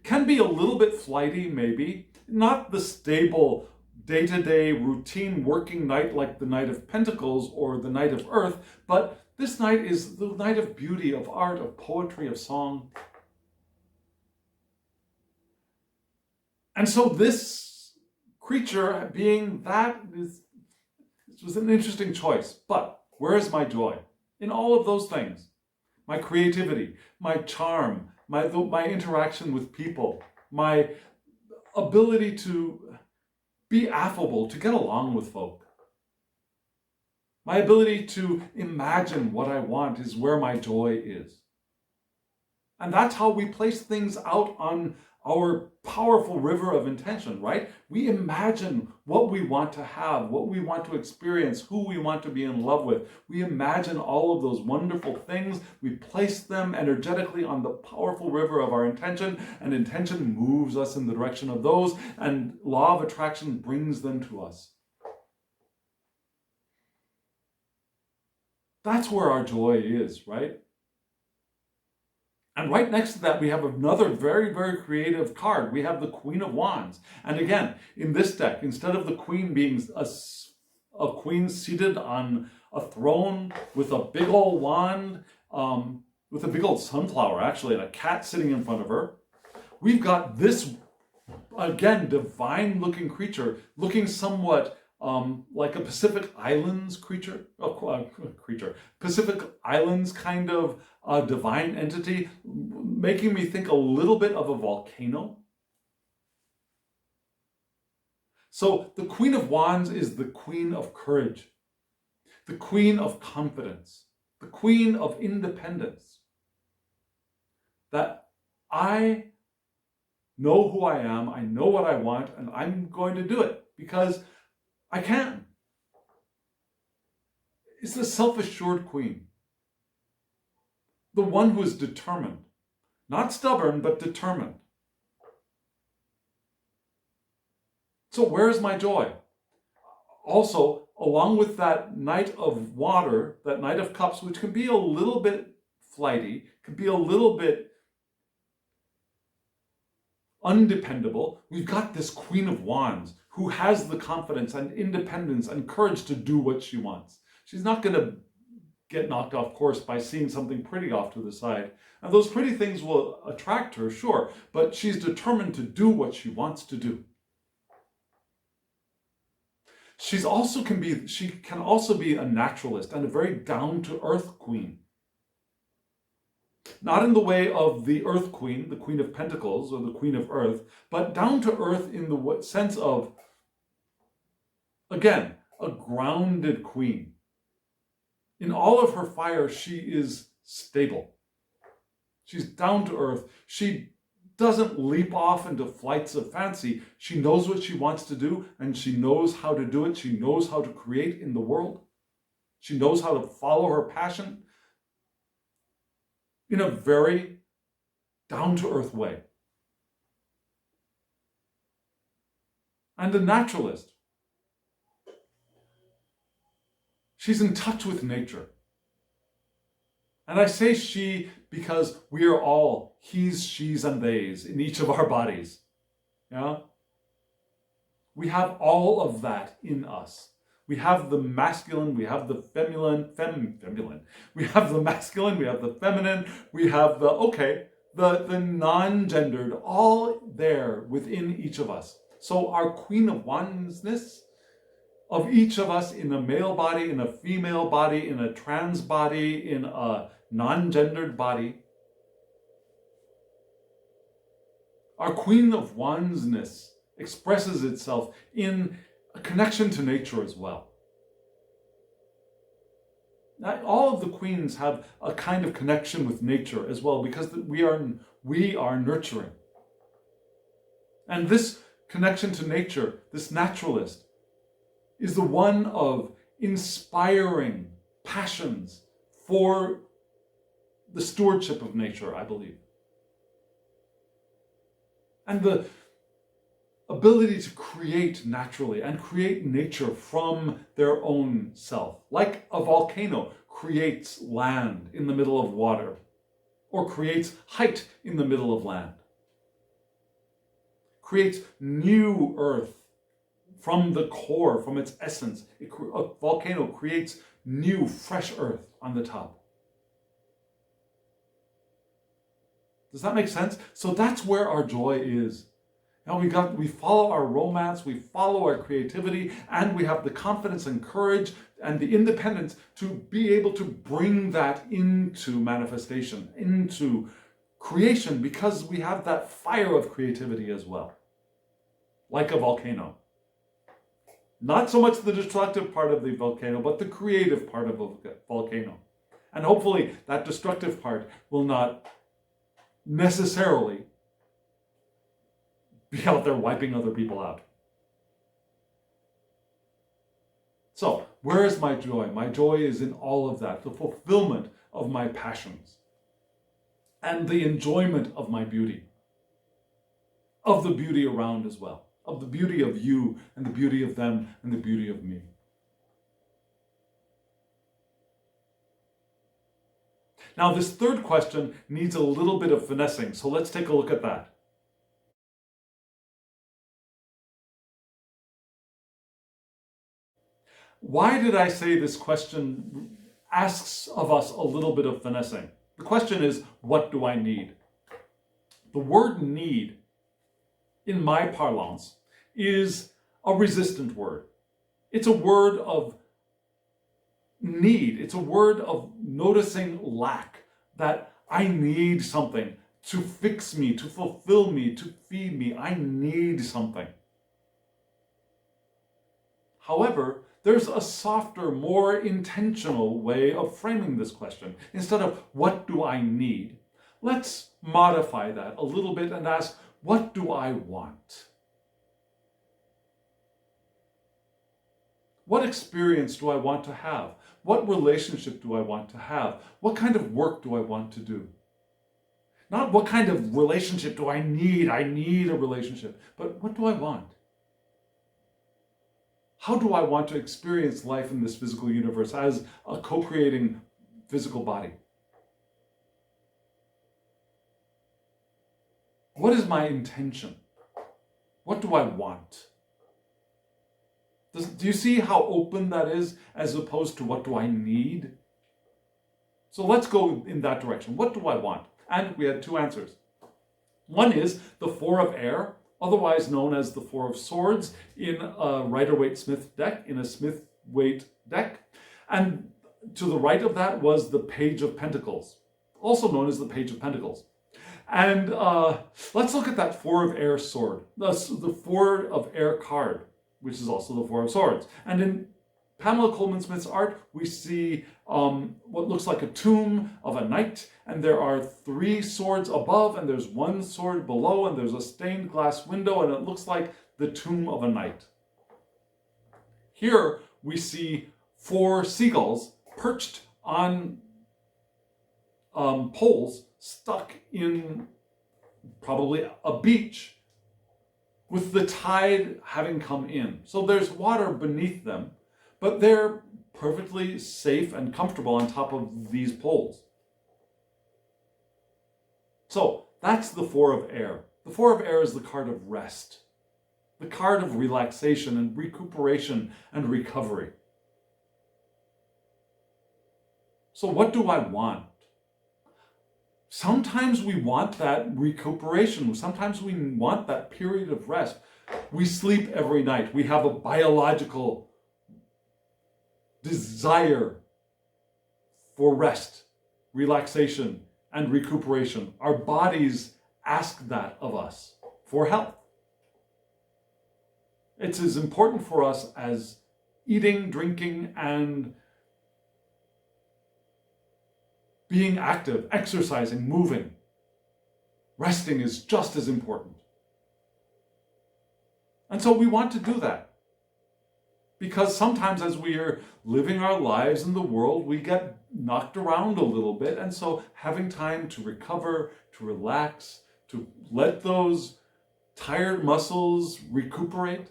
can be a little bit flighty maybe, not the stable day-to-day routine working knight like the Knight of Pentacles or the Knight of Earth, but this knight is the knight of beauty, of art, of poetry, of song. And so this creature being that this was an interesting choice. But where is my joy? In all of those things. My creativity, my charm, my interaction with people, my ability to be affable, to get along with folk. My ability to imagine what I want is where my joy is. And that's how we place things out on our powerful river of intention, right? We imagine what we want to have, what we want to experience, who we want to be in love with. We imagine all of those wonderful things. We place them energetically on the powerful river of our intention, and intention moves us in the direction of those, and law of attraction brings them to us. That's where our joy is, right? And right next to that, we have another very, very creative card. We have the Queen of Wands. And again, in this deck, instead of the queen being a queen seated on a throne with a big old wand, with a big old sunflower, actually, and a cat sitting in front of her, we've got this, again, divine-looking creature, looking somewhat like a Pacific Islands Pacific Islands kind of divine entity, making me think a little bit of a volcano. So the Queen of Wands is the queen of courage, the queen of confidence, the queen of independence. That I know who I am, I know what I want, and I'm going to do it because I can. It's the self-assured queen. The one who is determined. Not stubborn, but determined. So where is my joy? Also, along with that Knight of Water, that Knight of Cups, which can be a little bit flighty, can be a little bit undependable, we've got this Queen of Wands who has the confidence and independence and courage to do what she wants. She's not going to get knocked off course by seeing something pretty off to the side. And those pretty things will attract her, sure, but she's determined to do what she wants to do. She can also be a naturalist and a very down-to-earth queen. Not in the way of the Earth Queen, the Queen of Pentacles, or the Queen of Earth, but down to earth in the sense of, again, a grounded queen. In all of her fire, she is stable. She's down to earth. She doesn't leap off into flights of fancy. She knows what she wants to do, and she knows how to do it. She knows how to create in the world. She knows how to follow her passion in a very down-to-earth way. And a naturalist. She's in touch with nature. And I say she because we are all he's, she's, and theys in each of our bodies. Yeah? We have all of that in us. We have the masculine, we have the feminine. We have the masculine, we have the feminine, we have the non-gendered, all there within each of us. So our Queen of Wandsness of each of us in a male body, in a female body, in a trans body, in a non-gendered body. Our Queen of Wandsness expresses itself in a connection to nature as well. Now, all of the queens have a kind of connection with nature as well, because we are nurturing. And this connection to nature, this naturalist, is the one of inspiring passions for the stewardship of nature, I believe. And the ability to create naturally and create nature from their own self. Like a volcano creates land in the middle of water, or creates height in the middle of land. Creates new earth from the core, from its essence. A volcano creates new, fresh earth on the top. Does that make sense? So that's where our joy is. Now we follow our romance, we follow our creativity, and we have the confidence and courage and the independence to be able to bring that into manifestation, into creation, because we have that fire of creativity as well. Like a volcano. Not so much the destructive part of the volcano, but the creative part of a volcano. And hopefully that destructive part will not necessarily be out there wiping other people out. So, where is my joy? My joy is in all of that, the fulfillment of my passions, and the enjoyment of my beauty, of the beauty around as well, of the beauty of you, and the beauty of them, and the beauty of me. Now, this third question needs a little bit of finessing, so let's take a look at that. Why did I say this question asks of us a little bit of finessing? The question is, what do I need? The word need, in my parlance, is a resistant word. It's a word of need. It's a word of noticing lack, that I need something to fix me, to fulfill me, to feed me. I need something. However, there's a softer, more intentional way of framing this question. Instead of, what do I need? Let's modify that a little bit and ask, what do I want? What experience do I want to have? What relationship do I want to have? What kind of work do I want to do? Not what kind of relationship do I need? I need a relationship. But what do I want? How do I want to experience life in this physical universe as a co-creating physical body? What is my intention? What do I want? Do you see how open that is as opposed to what do I need? So let's go in that direction. What do I want? And we had two answers. One is the Four of Air, otherwise known as the Four of Swords in a Rider-Waite-Smith deck, in a Smith-Waite deck. And to the right of that was the Page of Pentacles, also known as the Page of Pentacles. And let's look at that Four of Air sword, the Four of Air card, which is also the Four of Swords. And in Pamela Coleman Smith's art, we see what looks like a tomb of a knight, and there are 3 swords above, and there's 1 sword below, and there's a stained glass window, and it looks like the tomb of a knight. Here we see 4 seagulls perched on poles stuck in probably a beach with the tide having come in. So there's water beneath them, but they're perfectly safe and comfortable on top of these poles. So that's the 4 of air. The 4 of air is the card of rest, the card of relaxation and recuperation and recovery. So what do I want? Sometimes we want that recuperation. Sometimes we want that period of rest. We sleep every night. We have a biological desire for rest, relaxation, and recuperation. Our bodies ask that of us for health. It's as important for us as eating, drinking, and being active, exercising, moving. Resting is just as important. And so we want to do that. Because sometimes as we are living our lives in the world, we get knocked around a little bit. And so having time to recover, to relax, to let those tired muscles recuperate.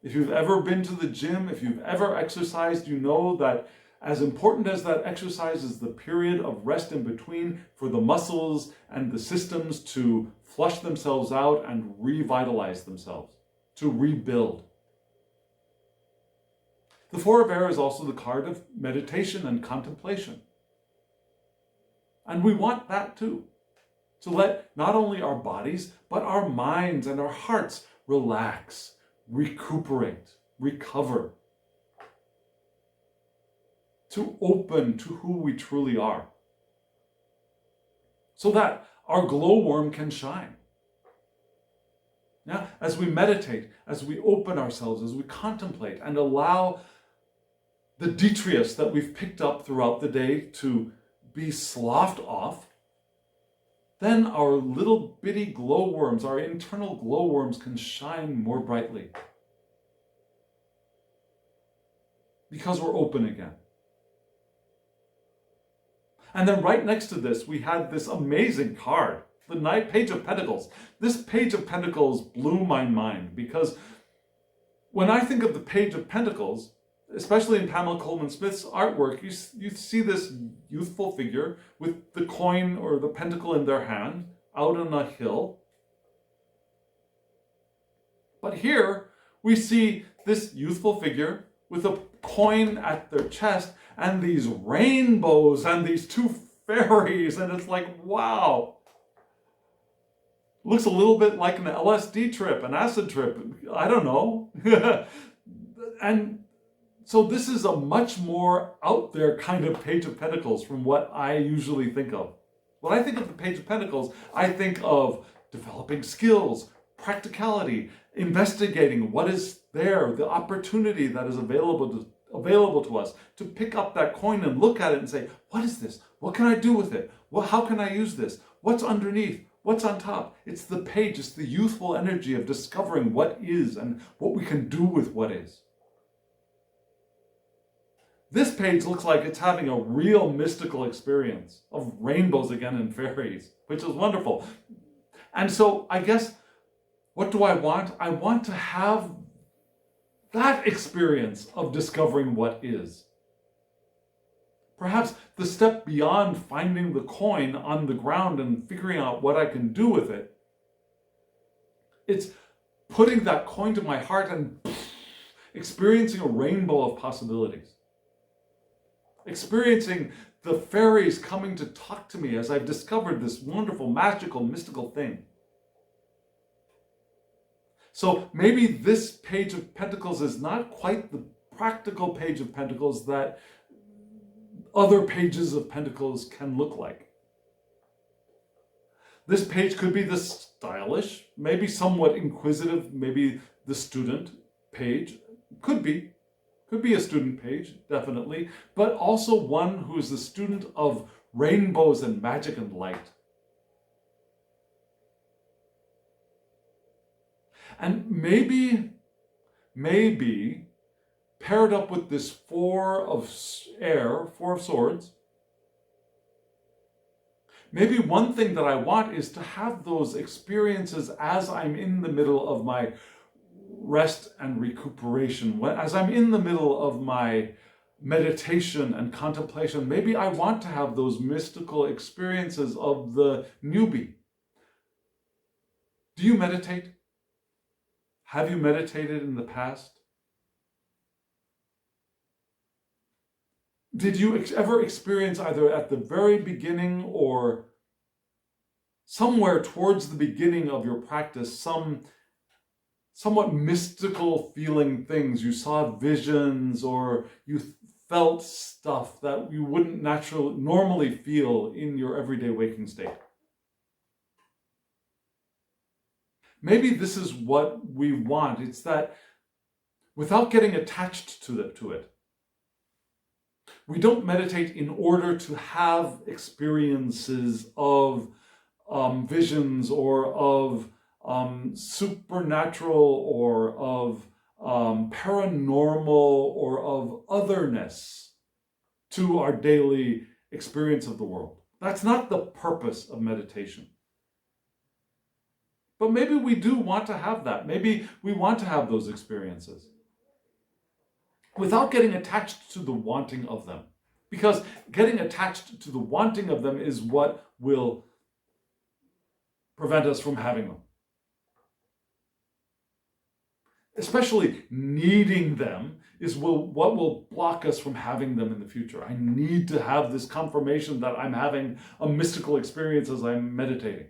If you've ever been to the gym, if you've ever exercised, you know that as important as that exercise is the period of rest in between for the muscles and the systems to flush themselves out and revitalize themselves, to rebuild. The 4 of air is also the card of meditation and contemplation. And we want that too. To let not only our bodies, but our minds and our hearts relax, recuperate, recover. To open to who we truly are. So that our glowworm can shine. Now, as we meditate, as we open ourselves, as we contemplate and allow the detritus that we've picked up throughout the day to be sloughed off, then our little bitty glowworms, our internal glowworms, can shine more brightly. Because we're open again. And then right next to this, we had this amazing card, the Page of Pentacles. This Page of Pentacles blew my mind because when I think of the Page of Pentacles, especially in Pamela Coleman Smith's artwork, you see this youthful figure with the coin or the pentacle in their hand out on a hill. But here we see this youthful figure with a coin at their chest and these rainbows and these 2 fairies, and it's like, wow. Looks a little bit like an LSD trip, an acid trip, I don't know. And so this is a much more out there kind of Page of Pentacles from what I usually think of. When I think of the Page of Pentacles, I think of developing skills, practicality, investigating what is there, the opportunity that is available to us, to pick up that coin and look at it and say, what is this? What can I do with it? How can I use this? What's underneath? What's on top? It's the page, it's the youthful energy of discovering what is and what we can do with what is. This page looks like it's having a real mystical experience of rainbows again and fairies, which is wonderful. And so I guess, what do I want? I want to have that experience of discovering what is. Perhaps the step beyond finding the coin on the ground and figuring out what I can do with it. It's putting that coin to my heart and experiencing a rainbow of possibilities. Experiencing the fairies coming to talk to me as I've discovered this wonderful, magical, mystical thing. So maybe this Page of Pentacles is not quite the practical Page of Pentacles that other pages of Pentacles can look like. This page could be the stylish, maybe somewhat inquisitive, maybe the student page. Could be. Could be a student page, definitely, but also one who is the student of rainbows and magic and light. And maybe paired up with this four of swords, maybe one thing that I want is to have those experiences as I'm in the middle of my rest and recuperation, as I'm in the middle of my meditation and contemplation. Maybe I want to have those mystical experiences of the newbie. Do you meditate? Have you meditated in the past? Did you ever experience, either at the very beginning or somewhere towards the beginning of your practice, some somewhat mystical feeling things? You saw visions, or you felt stuff that you wouldn't normally feel in your everyday waking state. Maybe this is what we want. It's that without getting attached to it. We don't meditate in order to have experiences of visions, or of supernatural, or of paranormal, or of otherness to our daily experience of the world. That's not the purpose of meditation. But maybe we do want to have that. Maybe we want to have those experiences without getting attached to the wanting of them. Because getting attached to the wanting of them is what will prevent us from having them. Especially needing them is what will block us from having them in the future. I need to have this confirmation that I'm having a mystical experience as I'm meditating.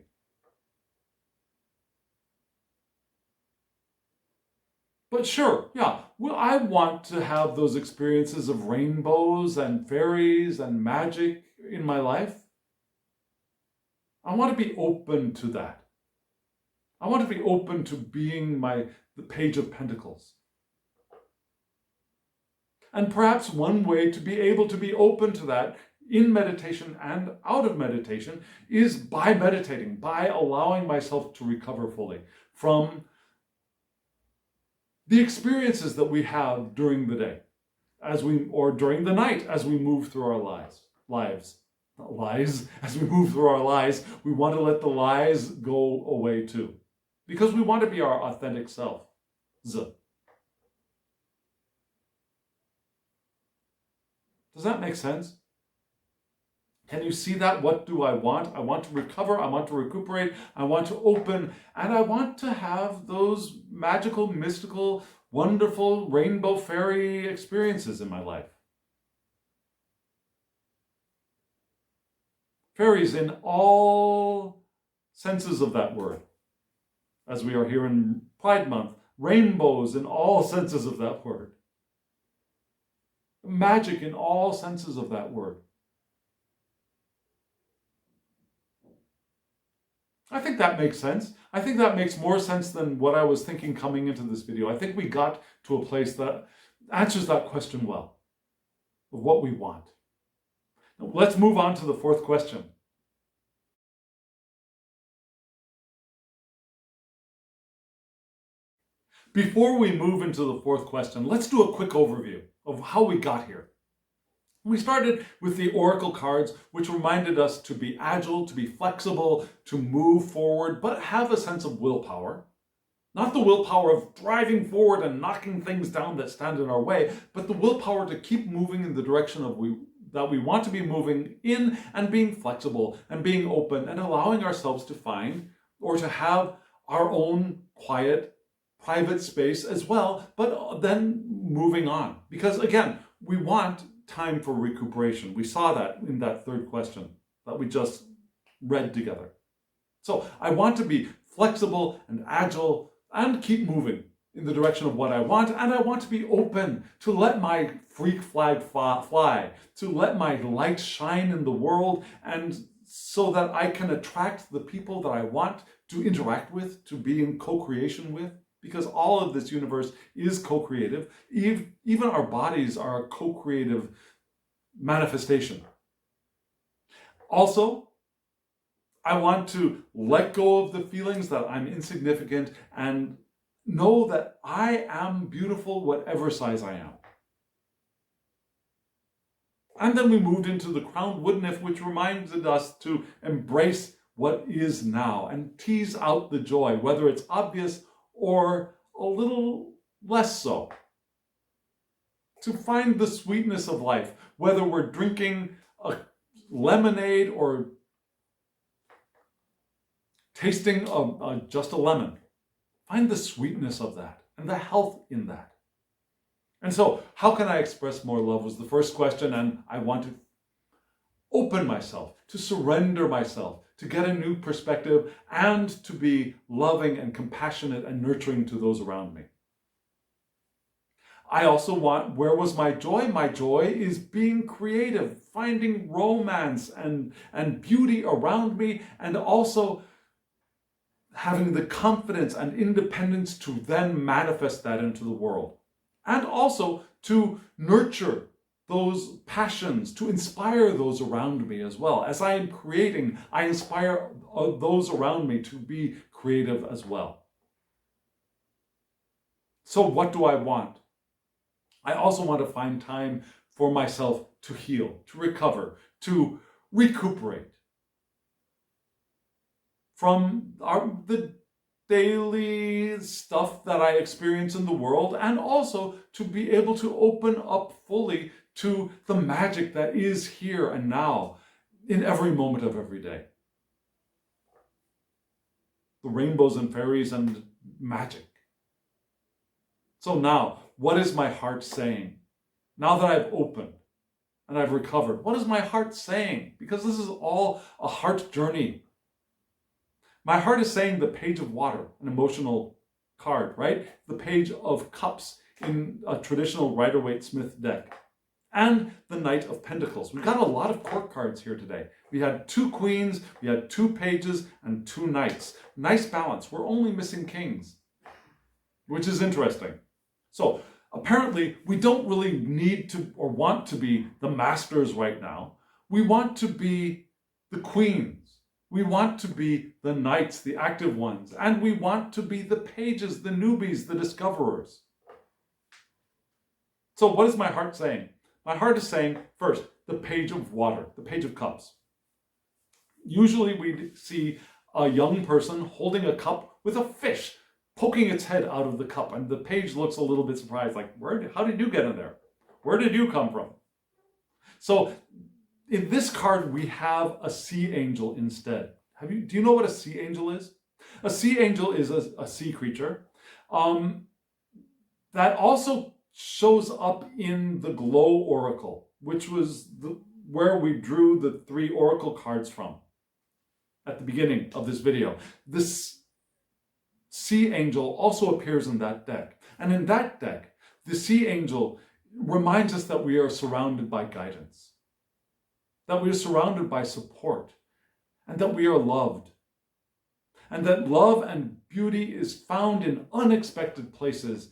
But sure, yeah, well, I want to have those experiences of rainbows and fairies and magic in my life. I want to be open to that. I want to be open to being the Page of Pentacles. And perhaps one way to be able to be open to that in meditation and out of meditation is by meditating, by allowing myself to recover fully from the experiences that we have during the day, or during the night as we move through our lives. As we move through our lives, we want to let the lies go away too, because we want to be our authentic self. Does that make sense? Can you see that? What do I want? I want to recover, I want to recuperate, I want to open, and I want to have those magical, mystical, wonderful, rainbow fairy experiences in my life. Fairies in all senses of that word. As we are here in Pride Month, rainbows in all senses of that word. Magic in all senses of that word. I think that makes sense. I think that makes more sense than what I was thinking coming into this video. I think we got to a place that answers that question well, of what we want. Now, let's move on to the fourth question. Before we move into the fourth question, let's do a quick overview of how we got here. We started with the oracle cards, which reminded us to be agile, to be flexible, to move forward, but have a sense of willpower. Not the willpower of driving forward and knocking things down that stand in our way, but the willpower to keep moving in the direction that we want to be moving in, and being flexible and being open and allowing ourselves to find or to have our own quiet, private space as well, but then moving on. Because again, we want time for recuperation. We saw that in that third question that we just read together. So I want to be flexible and agile and keep moving in the direction of what I want, and I want to be open to let my freak flag fly, to let my light shine in the world, and so that I can attract the people that I want to interact with, to be in co-creation with. because all of this universe is co-creative. Even our bodies are a co-creative manifestation. Also, I want to let go of the feelings that I'm insignificant and know that I am beautiful whatever size I am. And then we moved into the crowned woodnymph, which reminded us to embrace what is now and tease out the joy, whether it's obvious or a little less so. To find the sweetness of life, whether we're drinking a lemonade or tasting just a lemon. Find the sweetness of that and the health in that. And so, how can I express more love was the first question, and I want to open myself, to surrender myself, to get a new perspective, and to be loving and compassionate and nurturing to those around me. I also want, where was my joy? My joy is being creative, finding romance and beauty around me, and also having the confidence and independence to then manifest that into the world. And also to nurture those passions, to inspire those around me as well. As I am creating, I inspire those around me to be creative as well. So what do I want? I also want to find time for myself to heal, to recover, to recuperate from the daily stuff that I experience in the world, and also to be able to open up fully to the magic that is here and now in every moment of every day. The rainbows and fairies and magic. So now, what is my heart saying? Now that I've opened and I've recovered, what is my heart saying? Because this is all a heart journey. My heart is saying the page of water, an emotional card, right? The page of cups in a traditional Rider-Waite-Smith deck. And the Knight of Pentacles. We got a lot of court cards here today. We had 2 queens, we had 2 pages, and 2 knights. Nice balance. We're only missing kings, which is interesting. So apparently we don't really need to or want to be the masters right now. We want to be the queens. We want to be the knights, the active ones, and we want to be the pages, the newbies, the discoverers. So what is my heart saying? My heart is saying, first, the page of water, the page of cups. Usually we see a young person holding a cup with a fish poking its head out of the cup, and the page looks a little bit surprised, like, how did you get in there? Where did you come from? So in this card, we have a sea angel instead. Do you know what a sea angel is? A sea angel is a sea creature that also shows up in the Glow Oracle, which was where we drew the 3 oracle cards from at the beginning of this video. This sea angel also appears in that deck. And in that deck, the sea angel reminds us that we are surrounded by guidance, that we are surrounded by support, and that we are loved. And that love and beauty is found in unexpected places,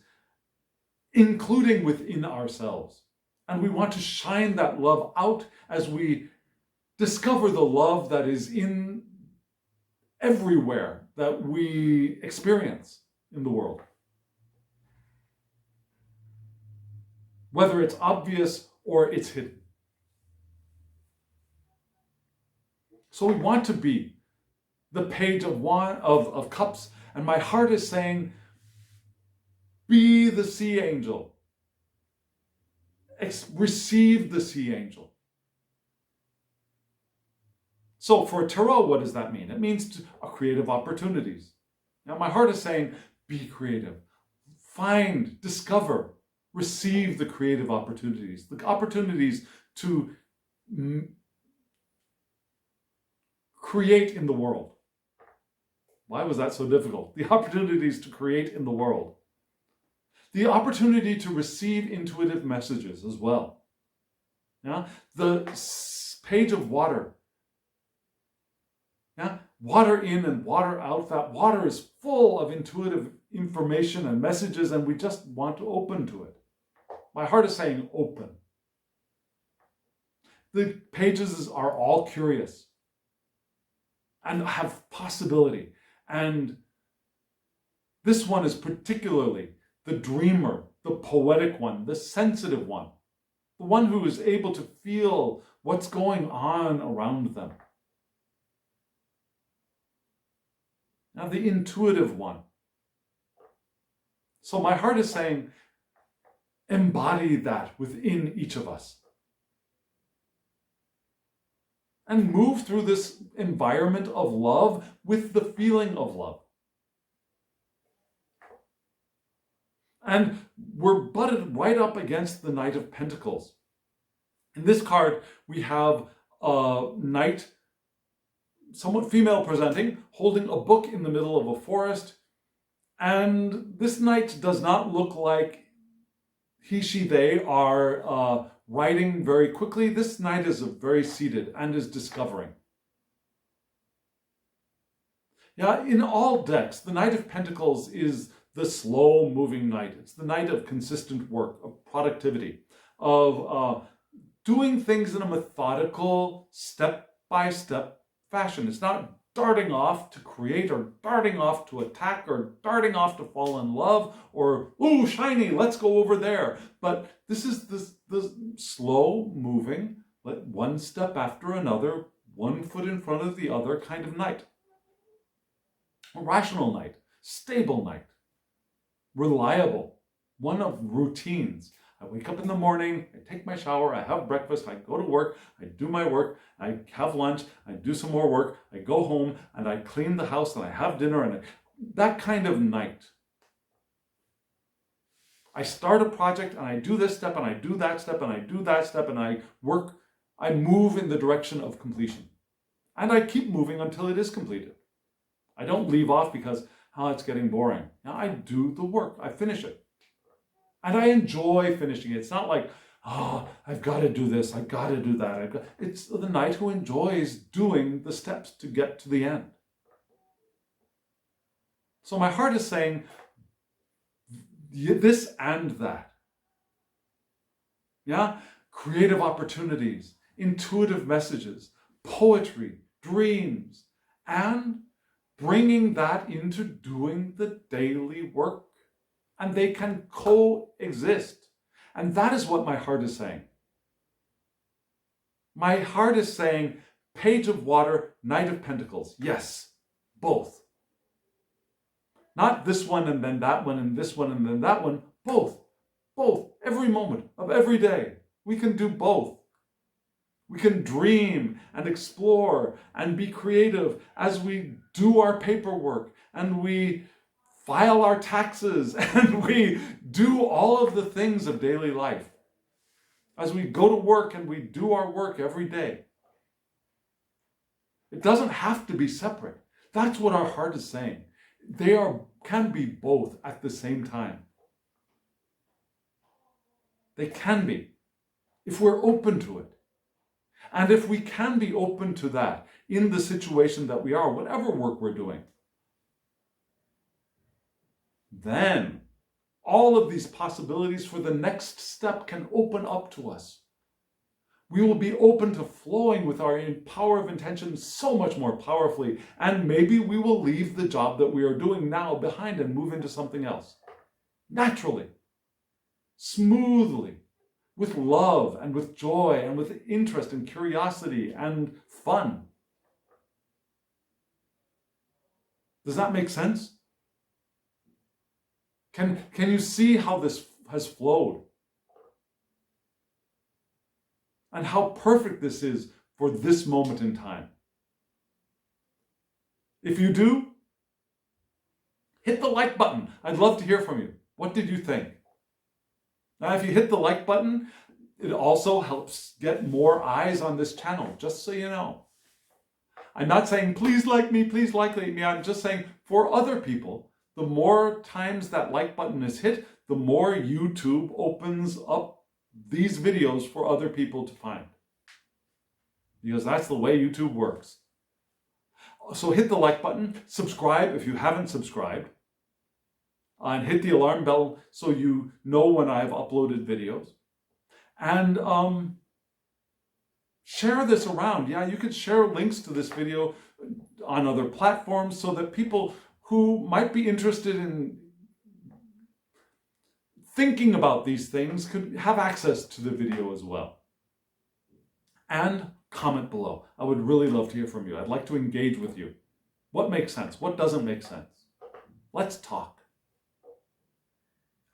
including within ourselves. And we want to shine that love out as we discover the love that is in everywhere that we experience in the world. Whether it's obvious or it's hidden. So we want to be the page of cups, and my heart is saying, be the sea angel. Receive the sea angel. So for tarot, what does that mean? It means creative opportunities. Now my heart is saying, be creative. Find, discover, receive the creative opportunities. The opportunities to create in the world. Why was that so difficult? The opportunities to create in the world. The opportunity to receive intuitive messages as well. Yeah? The page of water. Yeah? Water in and water out. That water is full of intuitive information and messages, and we just want to open to it. My heart is saying open. The pages are all curious and have possibility. And this one is particularly the dreamer, the poetic one, the sensitive one, the one who is able to feel what's going on around them. Now, the intuitive one. So my heart is saying, embody that within each of us. And move through this environment of love with the feeling of love. And we're butted right up against the Knight of Pentacles. In this card, we have a knight, somewhat female presenting, holding a book in the middle of a forest. And this knight does not look like he, she, they are writing very quickly. This knight is very seated and is discovering. Yeah, in all decks, the Knight of Pentacles is the slow-moving knight. It's the knight of consistent work, of productivity, of doing things in a methodical, step-by-step fashion. It's not darting off to create or darting off to attack or darting off to fall in love or, ooh, shiny, let's go over there. But this is the slow-moving, one step after another, one foot in front of the other kind of knight. A rational knight, stable knight, reliable, one of routines. I wake up in the morning, I take my shower, I have breakfast, I go to work, I do my work, I have lunch, I do some more work, I go home and I clean the house and I have dinner, and that kind of knight. I start a project and I do this step and I do that step and I do that step and I move in the direction of completion. And I keep moving until it is completed. I don't leave off because, it's getting boring. Now I do the work, I finish it. And I enjoy finishing it. It's not like, I've got to do this, I've got to do that. It's the knight who enjoys doing the steps to get to the end. So my heart is saying this and that. Yeah? Creative opportunities, intuitive messages, poetry, dreams, and bringing that into doing the daily work. And they can coexist. And that is what my heart is saying. My heart is saying, Page of Water, Knight of Pentacles. Yes, both. Not this one and then that one and this one and then that one. Both. Both. Every moment of every day. We can do both. We can dream and explore and be creative as we do our paperwork and we file our taxes and we do all of the things of daily life. As we go to work and we do our work every day. It doesn't have to be separate. That's what our heart is saying. They can be both at the same time. They can be, if we're open to it. And if we can be open to that in the situation that we are, whatever work we're doing, then all of these possibilities for the next step can open up to us. We will be open to flowing with our power of intention so much more powerfully, and maybe we will leave the job that we are doing now behind and move into something else. Naturally, smoothly, with love and with joy and with interest and curiosity and fun. Does that make sense? Can you see how this has flowed? And how perfect this is for this moment in time. If you do, hit the like button. I'd love to hear from you. What did you think? Now, if you hit the like button, it also helps get more eyes on this channel, just so you know. I'm not saying, please like me, please like me. I'm just saying, for other people, the more times that like button is hit, the more YouTube opens up these videos for other people to find. Because that's the way YouTube works. So hit the like button, subscribe if you haven't subscribed. and hit the alarm bell so you know when I've uploaded videos. And share this around. Yeah, you could share links to this video on other platforms so that people who might be interested in thinking about these things could have access to the video as well. And comment below. I would really love to hear from you. I'd like to engage with you. What makes sense? What doesn't make sense? Let's talk.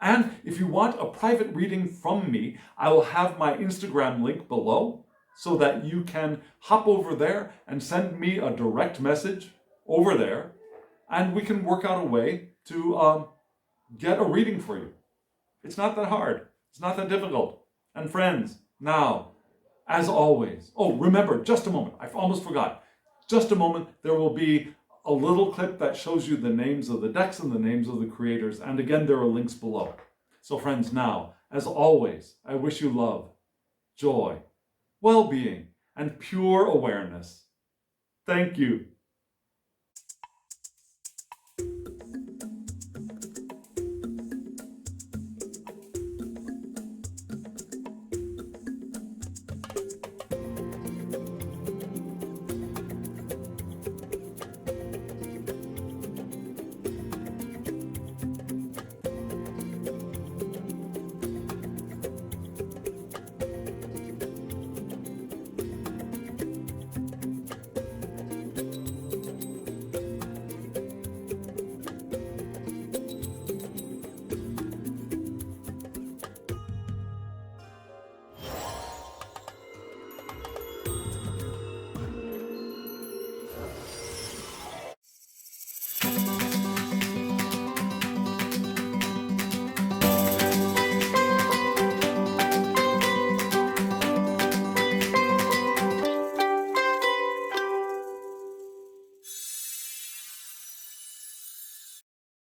And if you want a private reading from me, I will have my Instagram link below so that you can hop over there and send me a direct message over there, and we can work out a way to get a reading for you. It's not that hard. It's not that difficult. And friends, now, as always, oh, remember, just a moment, I almost forgot. Just a moment, there will be a little clip that shows you the names of the decks and the names of the creators. And again, there are links below. So friends, now, as always, I wish you love, joy, well-being, and pure awareness. Thank you.